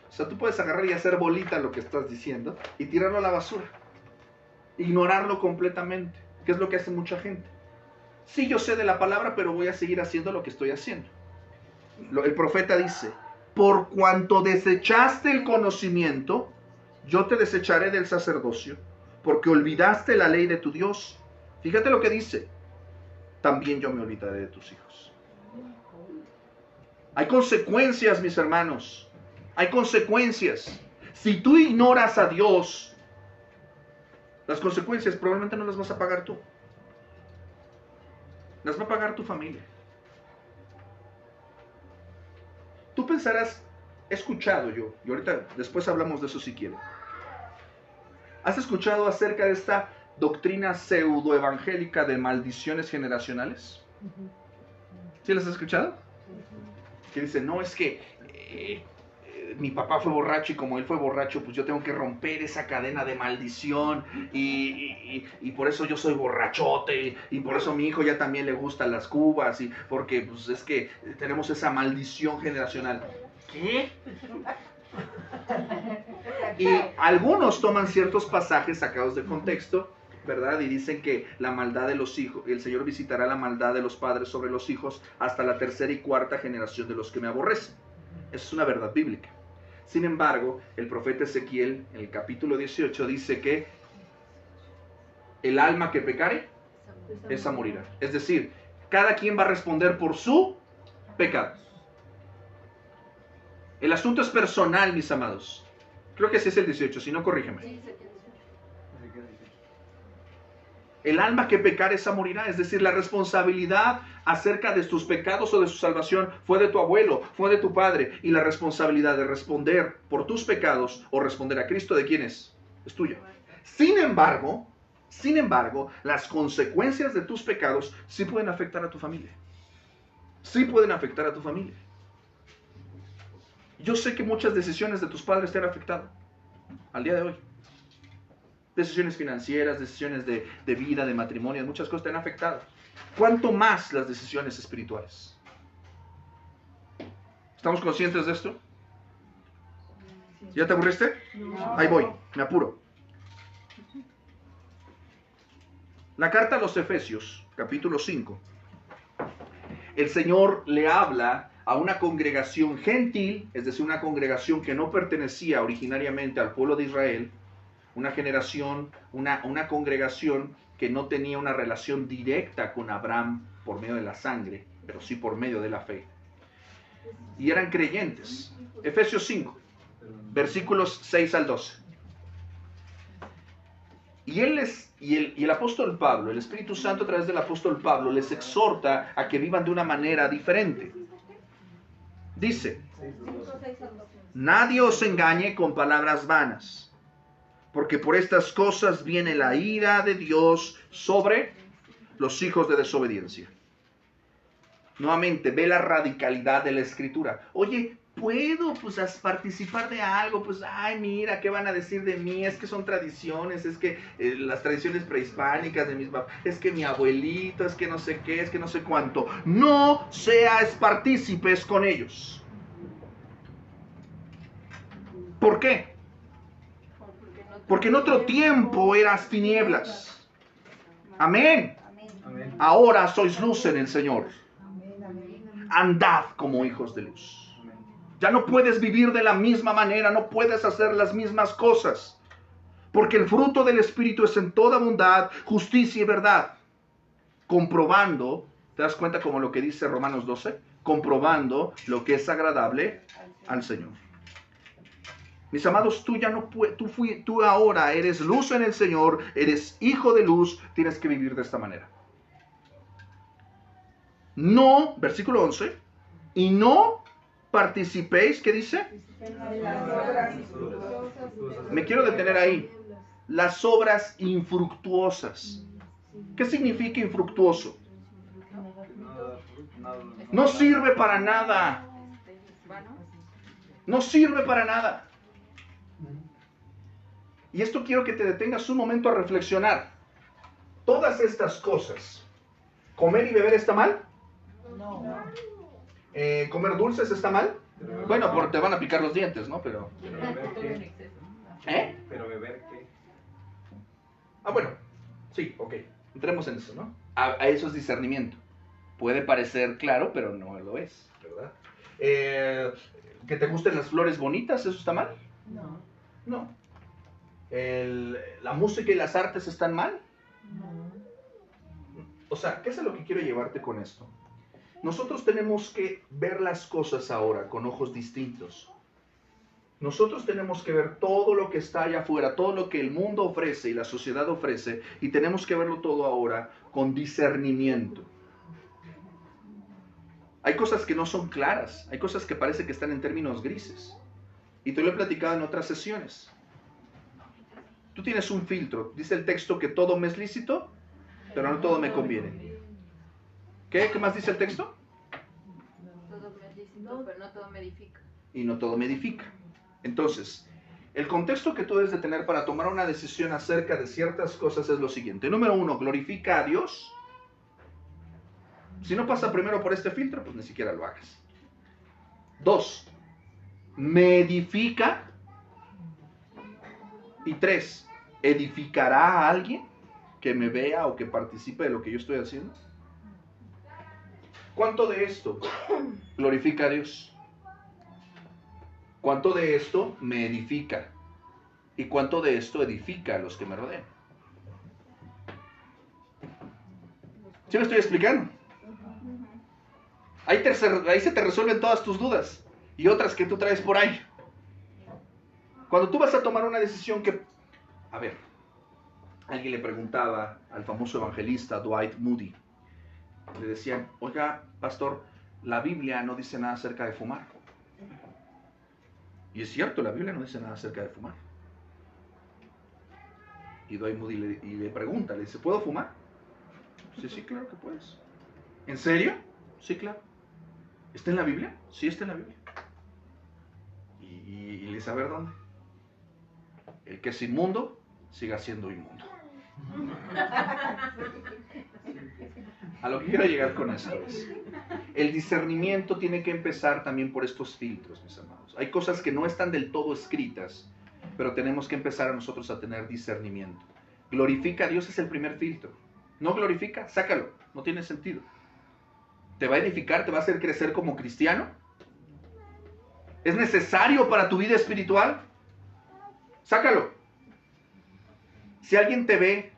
O sea, tú puedes agarrar y hacer bolita lo que estás diciendo y tirarlo a la basura. Ignorarlo completamente, que es lo que hace mucha gente. Sí, yo sé de la palabra, pero voy a seguir haciendo lo que estoy haciendo. El profeta dice, por cuanto desechaste el conocimiento, yo te desecharé del sacerdocio, porque olvidaste la ley de tu Dios. Fíjate lo que dice, también yo me olvidaré de tus hijos. Hay consecuencias, mis hermanos, hay consecuencias. Si tú ignoras a Dios, las consecuencias probablemente no las vas a pagar tú. Las va a pagar tu familia. Tú pensarás, he escuchado yo, y ahorita después hablamos de eso si quieren. ¿Has escuchado acerca de esta doctrina pseudoevangélica de maldiciones generacionales? ¿Sí las has escuchado? Que dice, no, es que mi papá fue borracho y como él fue borracho, pues yo tengo que romper esa cadena de maldición y por eso yo soy borrachote y por eso a mi hijo ya también le gustan las cubas y porque pues es que tenemos esa maldición generacional. ¿Qué? Y algunos toman ciertos pasajes sacados de contexto, ¿verdad? Y dicen que la maldad de los hijos, el Señor visitará la maldad de los padres sobre los hijos hasta la tercera y cuarta generación de los que me aborrecen. Eso es una verdad bíblica. Sin embargo, el profeta Ezequiel, en el capítulo 18, dice que el alma que pecare, esa morirá. Es decir, cada quien va a responder por su pecado. El asunto es personal, mis amados. Creo que ese es el 18, si no, corrígeme. El alma que pecare, esa morirá. Es decir, la responsabilidad acerca de tus pecados o de su salvación fue de tu abuelo, fue de tu padre. Y la responsabilidad de responder por tus pecados o responder a Cristo, ¿de quién es? Es tuya. Sin embargo, las consecuencias de tus pecados sí pueden afectar a tu familia. Sí pueden afectar a tu familia. Yo sé que muchas decisiones de tus padres te han afectado al día de hoy. Decisiones financieras, decisiones de vida, de matrimonio, muchas cosas te han afectado. ¿Cuánto más las decisiones espirituales? ¿Estamos conscientes de esto? ¿Ya te aburriste? No. Ahí voy, me apuro. La carta a los Efesios, capítulo 5. El Señor le habla a una congregación gentil, es decir, una congregación que no pertenecía originariamente al pueblo de Israel, una generación, una congregación que no tenía una relación directa con Abraham por medio de la sangre, pero sí por medio de la fe. Y eran creyentes. Efesios 5, versículos 6 al 12. Y el apóstol Pablo, el Espíritu Santo a través del apóstol Pablo, les exhorta a que vivan de una manera diferente. Dice, nadie os engañe con palabras vanas, porque por estas cosas viene la ira de Dios sobre los hijos de desobediencia. Nuevamente, ve la radicalidad de la Escritura. Oye, ¿puedo participar de algo? Pues, ay, mira, ¿qué van a decir de mí? Es que son tradiciones, es que las tradiciones prehispánicas de mis papás, es que mi abuelito, es que no sé qué, es que no sé cuánto. No seas partícipes con ellos. ¿Por qué? Porque en otro tiempo eras tinieblas. Amén. Ahora sois luz en el Señor. andad como hijos de luz. Ya no puedes vivir de la misma manera, no puedes hacer las mismas cosas. Porque el fruto del Espíritu es en toda bondad, justicia y verdad. Comprobando, ¿te das cuenta como lo que dice Romanos 12? Comprobando lo que es agradable al Señor. Mis amados, tú ya no puedes, tú ahora eres luz en el Señor, eres hijo de luz, tienes que vivir de esta manera. No, versículo 11, y no participéis, ¿qué dice? Me quiero detener ahí. Las obras infructuosas. ¿Qué significa infructuoso? No sirve para nada. No sirve para nada. Y esto quiero que te detengas un momento a reflexionar. Todas estas cosas. ¿Comer y beber está mal? No. ¿Comer dulces está mal? Bueno, porque te van a picar los dientes, ¿no? Pero beber qué. ¿Eh? Pero beber qué. Ah, bueno. Sí, ok. Entremos en eso, ¿no? A eso es discernimiento. Puede parecer claro, pero no lo es, ¿verdad? ¿Que te gusten las flores bonitas? ¿Eso está mal? No. No. ¿La música y las artes están mal? No. O sea, ¿qué es a lo que quiero llevarte con esto? Nosotros tenemos que ver las cosas ahora con ojos distintos. Nosotros tenemos que ver todo lo que está allá afuera, todo lo que el mundo ofrece y la sociedad ofrece, y tenemos que verlo todo ahora con discernimiento. Hay cosas que no son claras, hay cosas que parece que están en términos grises. Y te lo he platicado en otras sesiones. Tú tienes un filtro, dice el texto que todo me es lícito, pero no todo me conviene. ¿Qué más dice el texto? Todo me es lícito, pero no todo me edifica. Y no todo me edifica. Entonces, el contexto que tú debes de tener para tomar una decisión acerca de ciertas cosas es lo siguiente. Número 1, glorifica a Dios. Si no pasa primero por este filtro, pues ni siquiera lo hagas. 2, me edifica. Y 3, ¿edificará a alguien que me vea o que participe de lo que yo estoy haciendo? ¿Cuánto de esto glorifica a Dios? ¿Cuánto de esto me edifica? ¿Y cuánto de esto edifica a los que me rodean? ¿Sí me estoy explicando? Ahí se te resuelven todas tus dudas y otras que tú traes por ahí. Cuando tú vas a tomar una decisión que... A ver, alguien le preguntaba al famoso evangelista Dwight Moody. Le decían, oiga, pastor, la Biblia no dice nada acerca de fumar. Y es cierto, la Biblia no dice nada acerca de fumar. Y Dwight Moody le pregunta, le dice, ¿puedo fumar? Sí, sí, claro que puedes. ¿En serio? Sí, claro. ¿Está en la Biblia? Sí, está en la Biblia. Y le dice, a ver, ¿dónde? El que es inmundo, siga siendo inmundo. A lo que quiero llegar con esto es, el discernimiento tiene que empezar también por estos filtros, mis amados. Hay cosas que no están del todo escritas, pero tenemos que empezar a nosotros a tener discernimiento. Glorifica a Dios es el primer filtro. No glorifica, sácalo, no tiene sentido. ¿Te va a edificar? ¿Te va a hacer crecer como cristiano? ¿Es necesario para tu vida espiritual? Sácalo. Si alguien te ve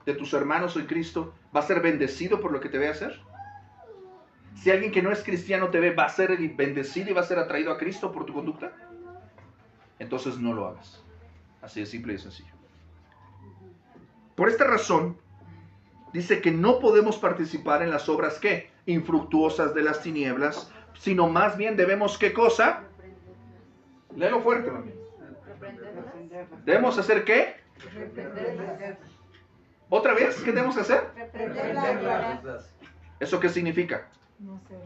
de tus hermanos en Cristo, ¿va a ser bendecido por lo que te ve hacer? Si alguien que no es cristiano te ve, ¿va a ser bendecido y va a ser atraído a Cristo por tu conducta? Entonces no lo hagas. Así de simple y sencillo. Por esta razón, dice que no podemos participar en las obras, ¿qué? Infructuosas de las tinieblas, sino más bien debemos, ¿qué cosa? Léelo fuerte, mami. ¿Debemos hacer qué? ¿Otra vez? ¿Qué tenemos que hacer? ¿Eso qué significa? No sé.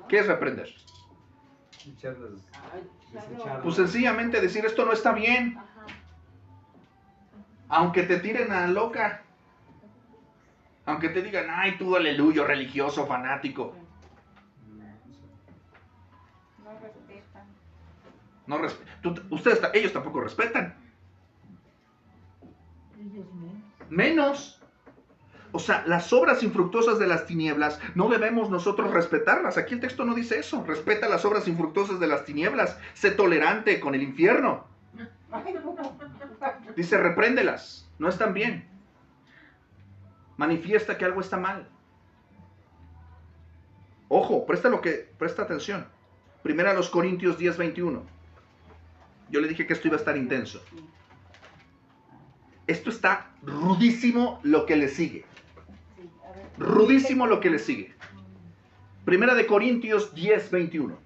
¿Qué es reprender? Pues sencillamente decir esto no está bien. Aunque te tiren a loca. Aunque te digan, ay, tú aleluyo, religioso, fanático. No respetan. Ellos tampoco respetan. Ellos menos. Menos. O sea, las obras infructuosas de las tinieblas no debemos nosotros respetarlas. Aquí el texto no dice eso. Respeta las obras infructuosas de las tinieblas. Sé tolerante con el infierno. Dice, repréndelas. No están bien. Manifiesta que algo está mal. Ojo, presta atención. Primera a los Corintios 10:21. Yo le dije que esto iba a estar intenso. Esto está rudísimo lo que le sigue. Rudísimo lo que le sigue. Primera de Corintios 10:21.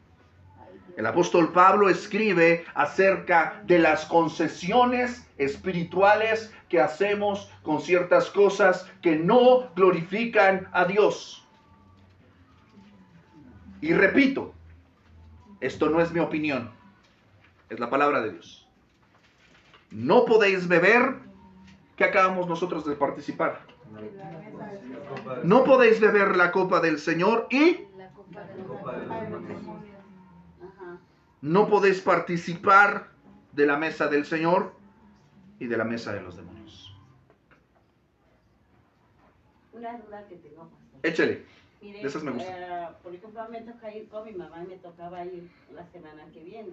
El apóstol Pablo escribe acerca de las concesiones espirituales que hacemos con ciertas cosas que no glorifican a Dios. Y repito, esto no es mi opinión, es la palabra de Dios. No podéis beber, que acabamos nosotros de participar. No podéis beber la copa del Señor y no podéis participar de la mesa del Señor y de la mesa de los demonios. Una duda que tengo, pastor. Échale. Mire, De esas me gustan. por ejemplo, me toca ir con mi mamá y me tocaba ir la semana que viene.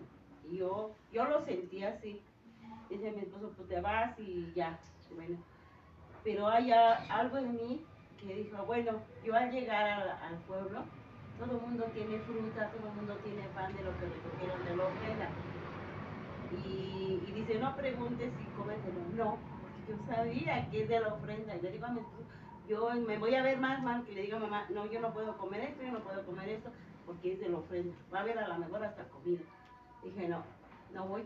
Y yo lo sentí así. Dice mi esposo, pues te vas y ya. Bueno, pero hay algo en mí que dijo, bueno, yo al llegar al pueblo, todo el mundo tiene fruta, todo el mundo tiene pan de lo que recogieron de la ofrenda. Y dice, no preguntes si cómetelo. No, porque yo sabía que es de la ofrenda. Y le digo a mi esposo, yo me voy a ver más mal que le diga a mamá, no, yo no puedo comer esto, yo no puedo comer esto, porque es de la ofrenda. Va a haber a lo mejor hasta comida. Dije, no voy,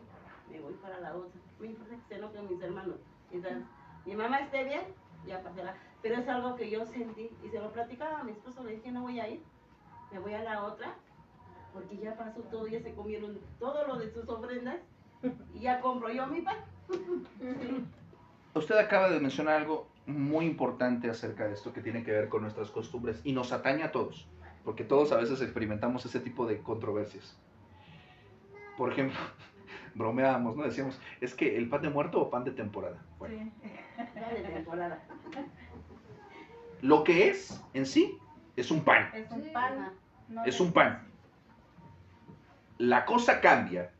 me voy para la otra. Me importa que se enojen mis hermanos. Entonces, mi mamá esté bien, ya pasará. Pero es algo que yo sentí y se lo platicaba a mi esposo, le dije, no voy a ir, me voy a la otra, porque ya pasó todo, ya se comieron todo lo de sus ofrendas y ya compro yo mi pan. Sí. Usted acaba de mencionar algo muy importante acerca de esto que tiene que ver con nuestras costumbres y nos atañe a todos, porque todos a veces experimentamos ese tipo de controversias. Por ejemplo, bromeábamos, ¿no? Decíamos, ¿es que el pan de muerto o pan de temporada? Bueno, Pan de temporada. lo que es en sí es un pan. Es un pan. no Es de- un pan. La cosa cambia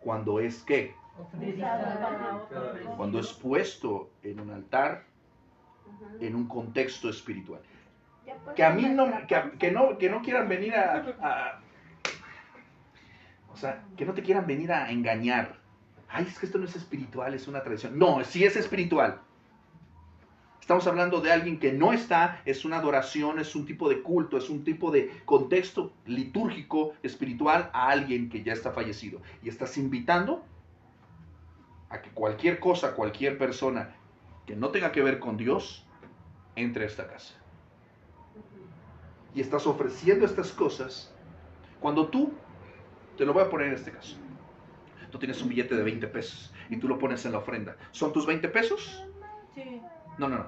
cuando es ¿qué? Cuando es puesto en un altar, en un contexto espiritual. Ya pues, Que a mí no, nuestra que no quieran venir o sea, que no te quieran venir a engañar. Ay, es que esto no es espiritual, es una tradición. No, sí es espiritual. Estamos hablando de alguien que no está, es una adoración, es un tipo de culto, es un tipo de contexto litúrgico, espiritual a alguien que ya está fallecido. Y estás invitando a que cualquier cosa, cualquier persona que no tenga que ver con Dios, entre a esta casa. Y estás ofreciendo estas cosas cuando tú, te lo voy a poner en este caso, tú tienes un billete de 20 pesos y tú lo pones en la ofrenda. ¿Son tus 20 pesos? Sí. No.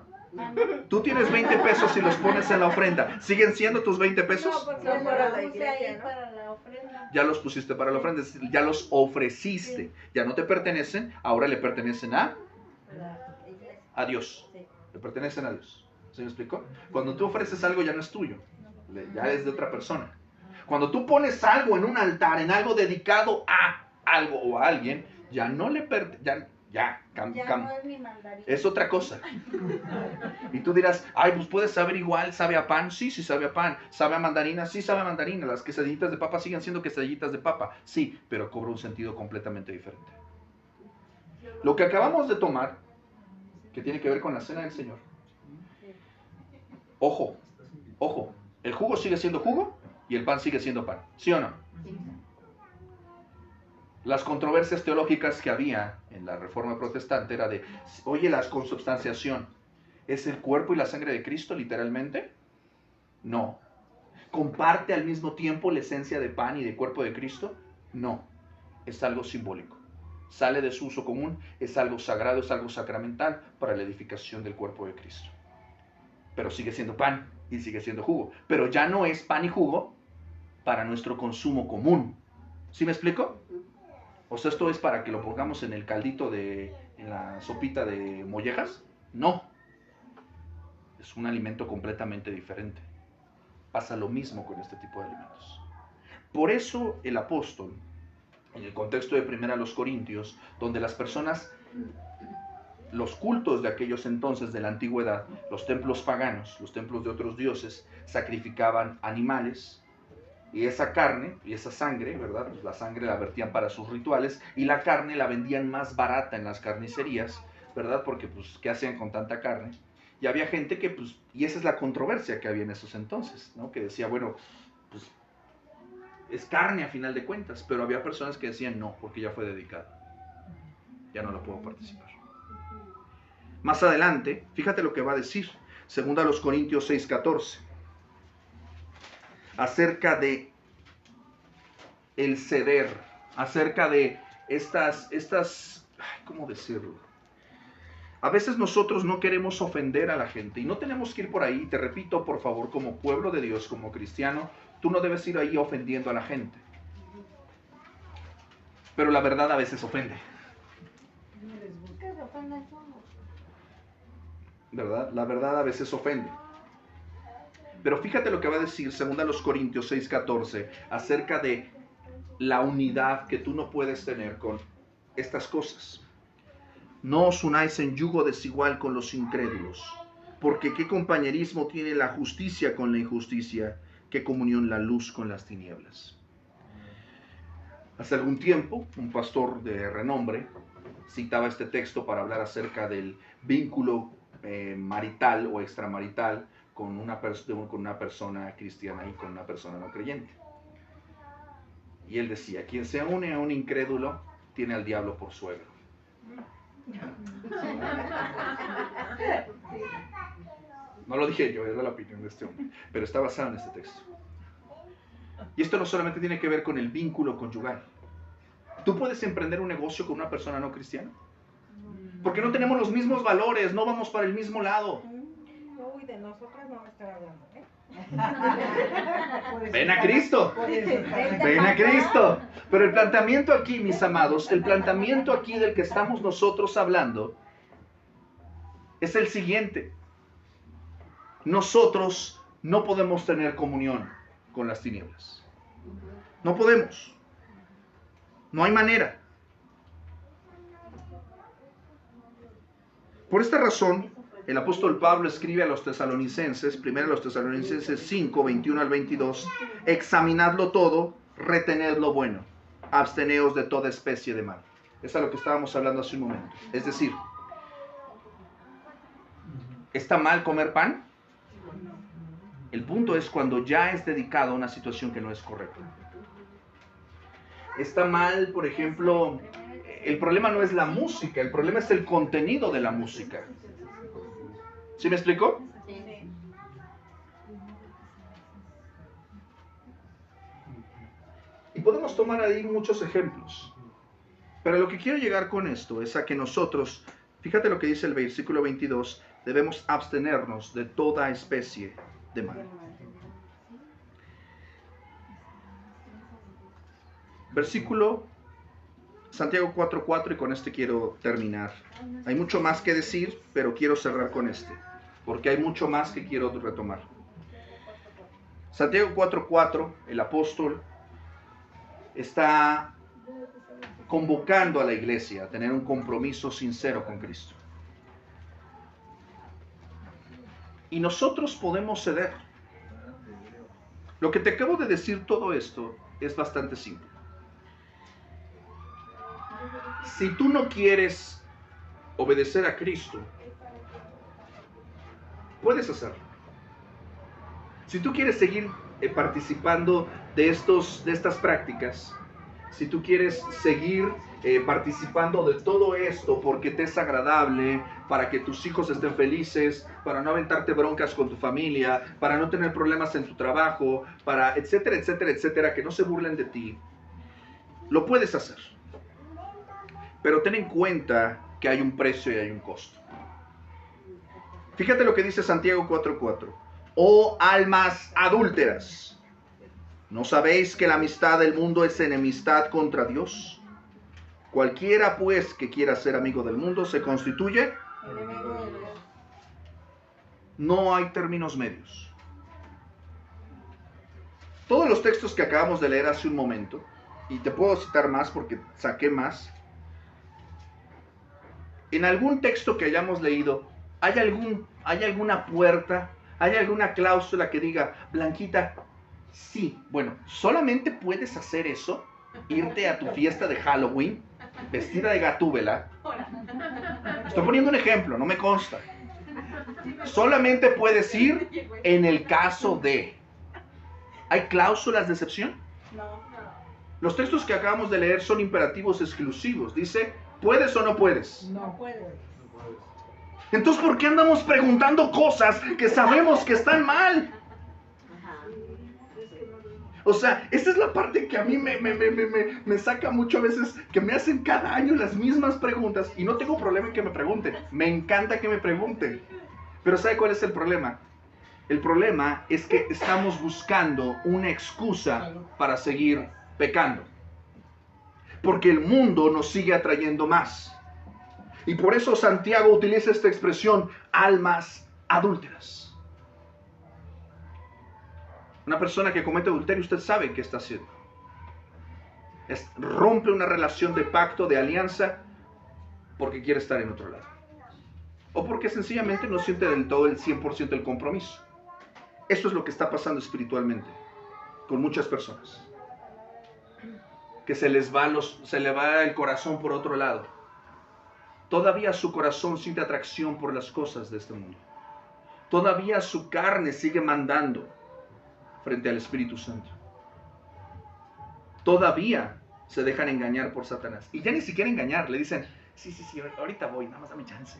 Tú tienes 20 pesos y los pones en la ofrenda. ¿Siguen siendo tus 20 No, pesos? porque Son yo para lo la puse iglesia, ahí ¿no? para la ofrenda. Ya los pusiste para la ofrenda, es decir, ya los ofreciste. Ya no te pertenecen, ahora le pertenecen La iglesia. a Dios. Sí. Le pertenecen a Dios. ¿Se me explicó? Cuando tú ofreces algo ya no es tuyo, ya es de otra persona. Cuando tú pones algo en un altar, en algo dedicado a algo o a alguien, ya no le pertenece, Ya no es mi mandarín. es otra cosa. Y tú dirás, ay, pues puede saber igual, ¿sabe a pan? Sí, sí sabe a pan. ¿Sabe a mandarina? Sí sabe a mandarina. Las quesadillitas de papa siguen siendo quesadillitas de papa. Sí, pero cobra un sentido completamente diferente. Lo que acabamos de tomar, que tiene que ver con la cena del Señor. Ojo, el jugo sigue siendo jugo y el pan sigue siendo pan. ¿Sí o no? Las controversias teológicas que había en la Reforma Protestante era de, oye, la consubstanciación, ¿es el cuerpo y la sangre de Cristo literalmente? No. ¿Comparte al mismo tiempo la esencia de pan y de cuerpo de Cristo? No. Es algo simbólico. Sale de su uso común, es algo sagrado, es algo sacramental para la edificación del cuerpo de Cristo. Pero sigue siendo pan y sigue siendo jugo. Pero ya no es pan y jugo para nuestro consumo común. ¿Sí me explico? O sea, esto es para que lo pongamos en el caldito en la sopita de mollejas. No. es un alimento completamente diferente. Pasa lo mismo con este tipo de alimentos. Por eso el apóstol, en el contexto de 1 Corintios, donde las personas, los cultos de aquellos entonces de la antigüedad, los templos paganos, los templos de otros dioses, sacrificaban animales, y esa carne y esa sangre, ¿verdad? Pues la sangre la vertían para sus rituales, y la carne la vendían más barata en las carnicerías, ¿verdad? Porque, pues, ¿qué hacían con tanta carne? Y había gente que, pues, y esa es la controversia que había en esos entonces, ¿no? Que decía, bueno, pues, es carne a final de cuentas, pero había personas que decían, no, porque ya fue dedicada, ya no la puedo participar. Más adelante, fíjate lo que va a decir, 2 Corintios 6:14, acerca de el ceder, acerca de estas, ¿cómo decirlo? A veces nosotros no queremos ofender a la gente y no tenemos que ir por ahí, te repito, por favor, como pueblo de Dios, como cristiano, tú no debes ir ahí ofendiendo a la gente. Pero la verdad a veces ofende. ¿Verdad? La verdad a veces ofende. Pero fíjate lo que va a decir 2 Corintios 6:14 acerca de la unidad que tú no puedes tener con estas cosas. No os unáis en yugo desigual con los incrédulos, porque ¿qué compañerismo tiene la justicia con la injusticia? ¿Qué comunión la luz con las tinieblas? Hace algún tiempo, un pastor de renombre citaba este texto para hablar acerca del vínculo marital o extramarital con una persona cristiana y con una persona no creyente. Y él decía, quien se une a un incrédulo tiene al diablo por suegro. No lo dije yo, es la opinión de este hombre, pero está basado en este texto. Y esto no solamente tiene que ver con el vínculo conyugal. ¿Tú puedes emprender un negocio con una persona no cristiana? Porque no tenemos los mismos valores, no vamos para el mismo lado. Uy, de nosotras no me estará hablando, ¿eh? Ven a Cristo, ven a Cristo. Pero el planteamiento aquí, mis amados, el planteamiento aquí del que estamos nosotros hablando es el siguiente. Nosotros no podemos tener comunión con las tinieblas. No podemos. No hay manera. Por esta razón, el apóstol Pablo escribe a los tesalonicenses, primero a los tesalonicenses 5, 21 al 22, examinadlo todo, retened lo bueno, absteneos de toda especie de mal. Eso es lo que estábamos hablando hace un momento. Es decir, ¿está mal comer pan? El punto es cuando ya es dedicado a una situación que no es correcta. Está mal, por ejemplo, el problema no es la música, el problema es el contenido de la música. ¿Sí me explico? Sí. Y podemos tomar ahí muchos ejemplos. Pero lo que quiero llegar con esto es a que nosotros, fíjate lo que dice el versículo 22, debemos abstenernos de toda especie de mal. Versículo Santiago 4:4, y con este quiero terminar. Hay mucho más que decir, pero quiero cerrar con este, porque hay mucho más que quiero retomar. Santiago 4:4, el apóstol está convocando a la iglesia a tener un compromiso sincero con Cristo. Y nosotros podemos ceder. Lo que te acabo de decir, todo esto es bastante simple. Si tú no quieres obedecer a Cristo, puedes hacerlo. Si tú quieres seguir participando de estas prácticas, si tú quieres seguir participando de todo esto porque te es agradable, para que tus hijos estén felices, para no aventarte broncas con tu familia, para no tener problemas en tu trabajo, para etcétera, etcétera, etcétera, que no se burlen de ti, lo puedes hacer. Pero ten en cuenta que hay un precio y hay un costo. Fíjate lo que dice Santiago 4:4. Oh almas adúlteras, ¿no sabéis que la amistad del mundo es enemistad contra Dios? Cualquiera pues que quiera ser amigo del mundo se constituye. No hay términos medios. Todos los textos que acabamos de leer hace un momento, y te puedo citar más porque saqué más, en algún texto que hayamos leído, ¿hay alguna puerta, hay alguna cláusula que diga, Blanquita, sí, bueno, solamente puedes hacer eso, irte a tu fiesta de Halloween, vestida de Gatúbela? Estoy poniendo un ejemplo, no me consta. Solamente puedes ir en el caso de... ¿Hay cláusulas de excepción? No. Los textos que acabamos de leer son imperativos exclusivos. Dice, ¿puedes o no puedes? No puedes. No puedes. Entonces, ¿por qué andamos preguntando cosas que sabemos que están mal? O sea, esa es la parte que a mí me saca mucho a veces, que me hacen cada año las mismas preguntas y no tengo problema en que me pregunten. Me encanta que me pregunten. Pero ¿sabe cuál es el problema? El problema es que estamos buscando una excusa para seguir pecando. Porque el mundo nos sigue atrayendo más. Y por eso Santiago utiliza esta expresión, almas adúlteras. Una persona que comete adulterio, usted sabe qué está haciendo. Rompe una relación de pacto, de alianza, porque quiere estar en otro lado. O porque sencillamente no siente del todo el 100% el compromiso. Eso es lo que está pasando espiritualmente con muchas personas. Que se le va el corazón por otro lado. Todavía su corazón siente atracción por las cosas de este mundo. Todavía su carne sigue mandando frente al Espíritu Santo. Todavía se dejan engañar por Satanás. Y ya ni siquiera engañar, le dicen, sí, ahorita voy, nada más dame chance,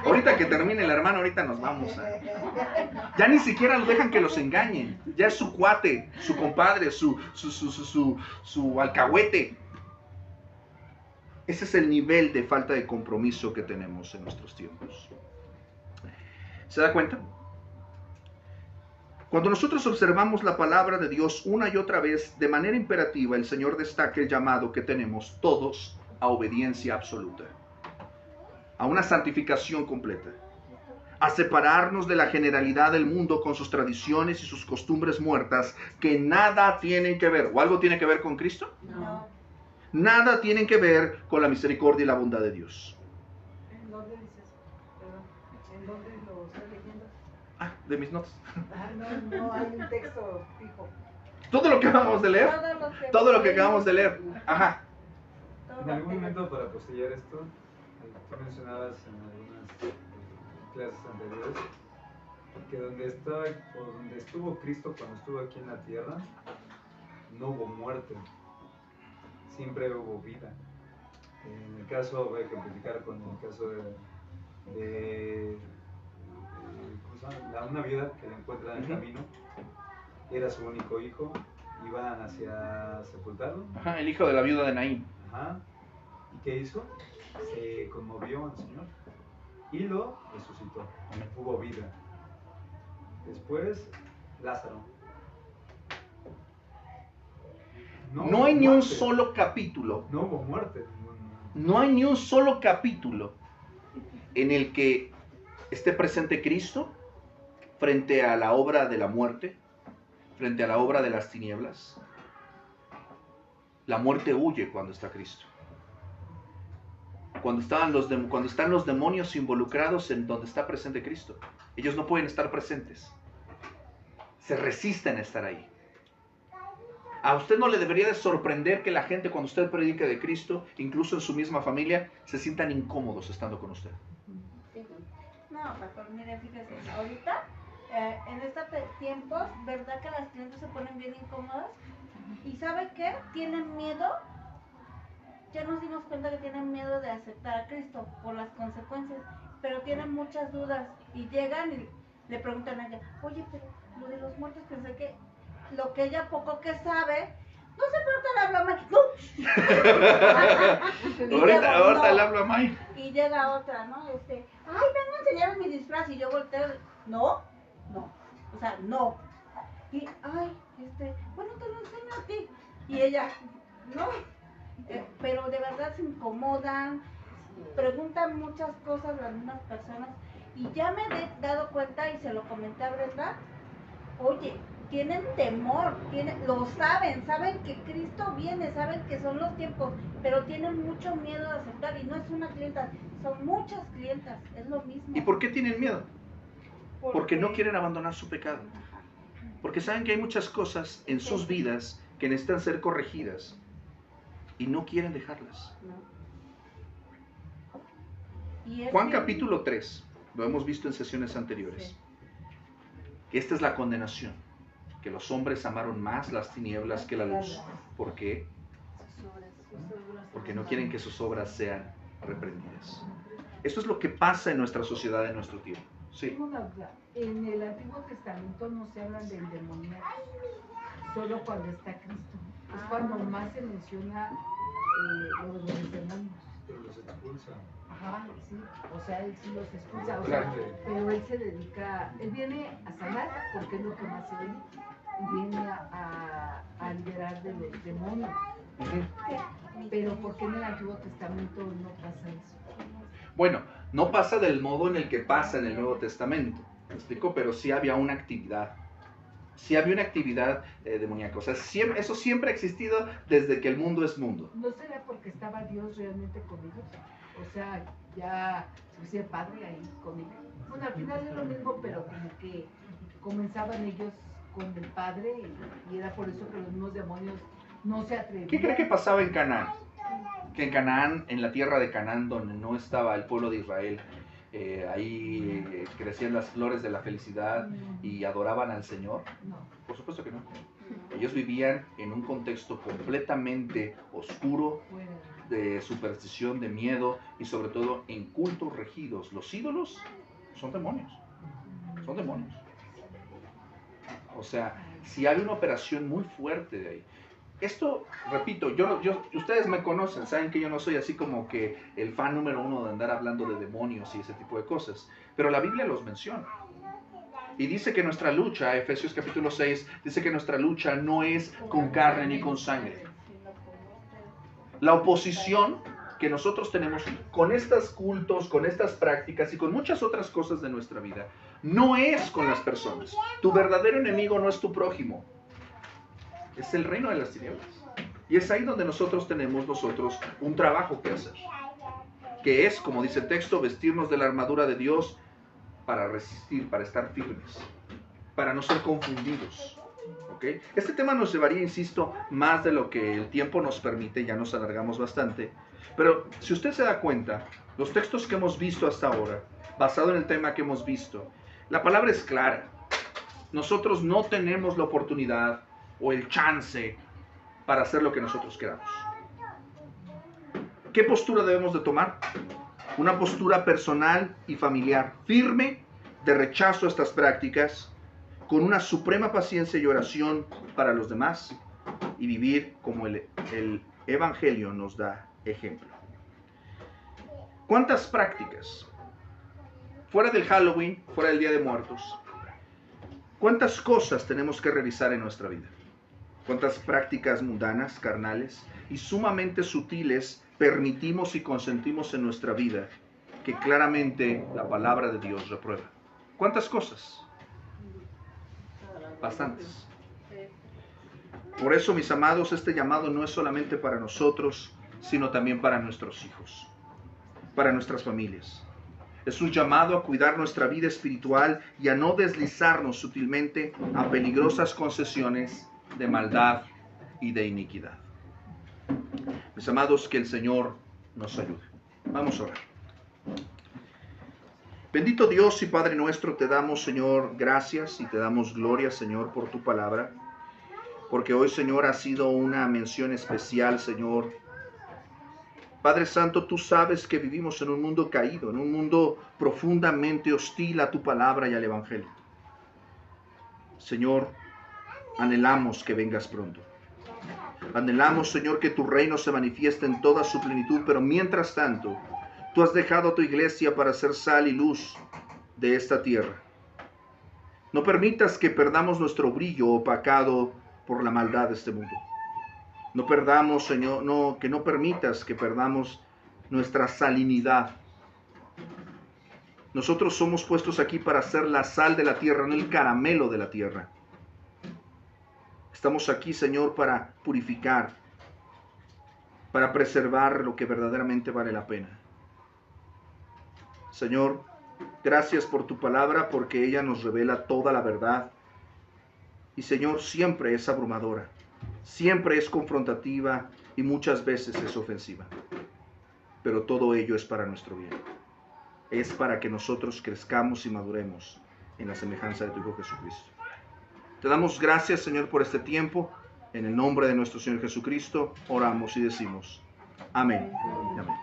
ahorita que termine el hermano, ahorita nos vamos. Ya ni siquiera lo dejan que los engañen. Ya es su cuate, su compadre, su alcahuete. Ese es el nivel de falta de compromiso que tenemos en nuestros tiempos. ¿Se da cuenta? Cuando nosotros observamos la palabra de Dios una y otra vez, de manera imperativa, el Señor destaca el llamado que tenemos todos a obediencia absoluta, a una santificación completa, a separarnos de la generalidad del mundo con sus tradiciones y sus costumbres muertas que nada tienen que ver, o algo tiene que ver con Cristo. No. Nada tienen que ver con la misericordia y la bondad de Dios. ¿En dónde dices? Perdón, ¿en dónde lo estás leyendo? De mis notas. No hay un texto fijo. Todo lo que acabamos de leer. Todo lo que acabamos de leer. Ajá. En algún momento, para postillar esto, tú mencionabas en algunas clases anteriores que donde estuvo Cristo cuando estuvo aquí en la tierra, no hubo muerte, siempre hubo vida. En el caso, voy a ejemplificar con el caso de ¿cómo se llama? Una viuda que la encuentra en el camino, era su único hijo, iban hacia sepultarlo. Ajá, el hijo de la viuda de Naín. Ajá. ¿Y qué hizo? Se conmovió al Señor y lo resucitó. Hubo vida. Después, Lázaro. No hay ni un solo capítulo. No hubo muerte. No hay ni un solo capítulo en el que esté presente Cristo frente a la obra de la muerte, frente a la obra de las tinieblas. La muerte huye cuando está Cristo. Cuando están los demonios involucrados en donde está presente Cristo, ellos no pueden estar presentes. Se resisten a estar ahí. A usted no le debería de sorprender que la gente, cuando usted predique de Cristo, incluso en su misma familia, se sientan incómodos estando con usted. No, pastor, mire, fíjese, ahorita, en estos tiempos, ¿verdad que las clientes se ponen bien incómodas? ¿Y sabe qué? Tienen miedo. Ya nos dimos cuenta que tienen miedo de aceptar a Cristo por las consecuencias, pero tienen muchas dudas y llegan y le preguntan a ella, oye, pero lo de los muertos, pensé que lo que ella poco que sabe, no sé por qué le hablo a Mike. Ahorita le hablo a Mike. Y llega otra, ¿no? Ay, vengo a enseñarme mi disfraz y yo volteo, no, o sea, no. Y, bueno, te lo enseño a ti. Y ella, no. Pero de verdad se incomodan, preguntan muchas cosas las mismas personas Y ya me he dado cuenta y se lo comenté a Brenda, oye, tienen temor, lo saben que Cristo viene, saben que son los tiempos, pero tienen mucho miedo de aceptar, y no es una clienta, son muchas clientas, es lo mismo. ¿Y por qué tienen miedo? Porque no quieren abandonar su pecado. Porque saben que hay muchas cosas en sus vidas que necesitan ser corregidas y no quieren dejarlas. Juan capítulo 3, lo hemos visto en sesiones anteriores. Esta es la condenación, que los hombres amaron más las tinieblas que la luz. ¿Por qué? Porque no quieren que sus obras sean reprendidas. Esto es lo que pasa en nuestra sociedad en nuestro tiempo. Sí. Tengo una duda. En el Antiguo Testamento no se habla del demonio, solo cuando está Cristo. Es cuando más se menciona lo de los demonios. Pero los expulsa. Ajá, sí. O sea, él sí los expulsa. O sea, pero él se dedica, él viene a sanar porque es lo que más se dedica. Y viene a liberar de los demonios. Pero ¿por qué en el Antiguo Testamento no pasa eso? Bueno, no pasa del modo en el que pasa en el Nuevo Testamento, ¿me explico? Pero sí había una actividad. Sí había una actividad demoníaca. O sea, eso siempre ha existido desde que el mundo es mundo. ¿No será porque estaba Dios realmente con ellos? O sea, ya se el Padre ahí con ellos. Bueno, al final es lo mismo, pero como que comenzaban ellos con el Padre y era por eso que los mismos demonios no se atrevían. ¿Qué cree que pasaba en Canaán? Que en Canaán, en la tierra de Canaán, donde no estaba el pueblo de Israel, ahí crecían las flores de la felicidad y adoraban al Señor. No. Por supuesto que no. Ellos vivían en un contexto completamente oscuro, de superstición, de miedo y sobre todo en cultos regidos. Los ídolos son demonios. Son demonios. O sea, si hay una operación muy fuerte de ahí. Esto, repito, ustedes me conocen, saben que yo no soy así como que el fan número uno de andar hablando de demonios y ese tipo de cosas, pero la Biblia los menciona. Y dice que nuestra lucha, Efesios capítulo 6, dice que nuestra lucha no es con carne ni con sangre. La oposición que nosotros tenemos con estos cultos, con estas prácticas y con muchas otras cosas de nuestra vida, no es con las personas. Tu verdadero enemigo no es tu prójimo. Es el reino de las tinieblas. Y es ahí donde nosotros tenemos un trabajo que hacer. Que es, como dice el texto, vestirnos de la armadura de Dios para resistir, para estar firmes, para no ser confundidos. ¿Okay? Este tema nos llevaría, insisto, más de lo que el tiempo nos permite, ya nos alargamos bastante. Pero si usted se da cuenta, los textos que hemos visto hasta ahora, basado en el tema que hemos visto, la palabra es clara. Nosotros no tenemos la oportunidad o el chance para hacer lo que nosotros queramos. ¿Qué postura debemos de tomar? Una postura personal y familiar, firme, de rechazo a estas prácticas, con una suprema paciencia y oración para los demás, y vivir como el Evangelio nos da ejemplo. ¿Cuántas prácticas? Fuera del Halloween, fuera del Día de Muertos, ¿cuántas cosas tenemos que revisar en nuestra vida? ¿Cuántas prácticas mundanas, carnales y sumamente sutiles permitimos y consentimos en nuestra vida que claramente la palabra de Dios reprueba? ¿Cuántas cosas? Bastantes. Por eso, mis amados, este llamado no es solamente para nosotros, sino también para nuestros hijos, para nuestras familias. Es un llamado a cuidar nuestra vida espiritual y a no deslizarnos sutilmente a peligrosas concesiones de maldad y de iniquidad. Mis amados, que el Señor nos ayude. Vamos a orar. Bendito Dios y Padre nuestro, te damos, Señor, gracias y te damos gloria, Señor, por tu palabra. Porque hoy, Señor, ha sido una mención especial, Señor. Padre Santo, tú sabes que vivimos en un mundo caído, en un mundo profundamente hostil a tu palabra y al Evangelio. Señor, anhelamos que vengas pronto. Anhelamos, Señor, que tu reino se manifieste en toda su plenitud, pero mientras tanto, tú has dejado a tu iglesia para ser sal y luz de esta tierra. No permitas que perdamos nuestro brillo opacado por la maldad de este mundo. No perdamos, Señor, que no permitas que perdamos nuestra salinidad. Nosotros somos puestos aquí para ser la sal de la tierra, no el caramelo de la tierra. Estamos aquí, Señor, para purificar, para preservar lo que verdaderamente vale la pena. Señor, gracias por tu palabra, porque ella nos revela toda la verdad. Y Señor, siempre es abrumadora, siempre es confrontativa y muchas veces es ofensiva. Pero todo ello es para nuestro bien. Es para que nosotros crezcamos y maduremos en la semejanza de tu Hijo Jesucristo. Te damos gracias, Señor, por este tiempo. En el nombre de nuestro Señor Jesucristo, oramos y decimos amén. Amén.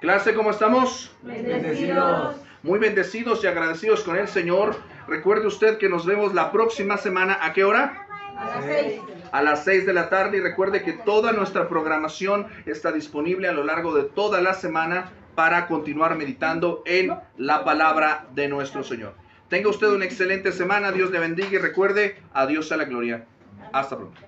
Clase, ¿cómo estamos? Bendecidos. Muy bendecidos y agradecidos con el Señor. Recuerde usted que nos vemos la próxima semana. ¿A qué hora? A las 6. A las 6 de la tarde. Y recuerde que toda nuestra programación está disponible a lo largo de toda la semana para continuar meditando en la palabra de nuestro Señor. Tenga usted una excelente semana. Dios le bendiga y recuerde, a Dios sea la gloria. Hasta pronto.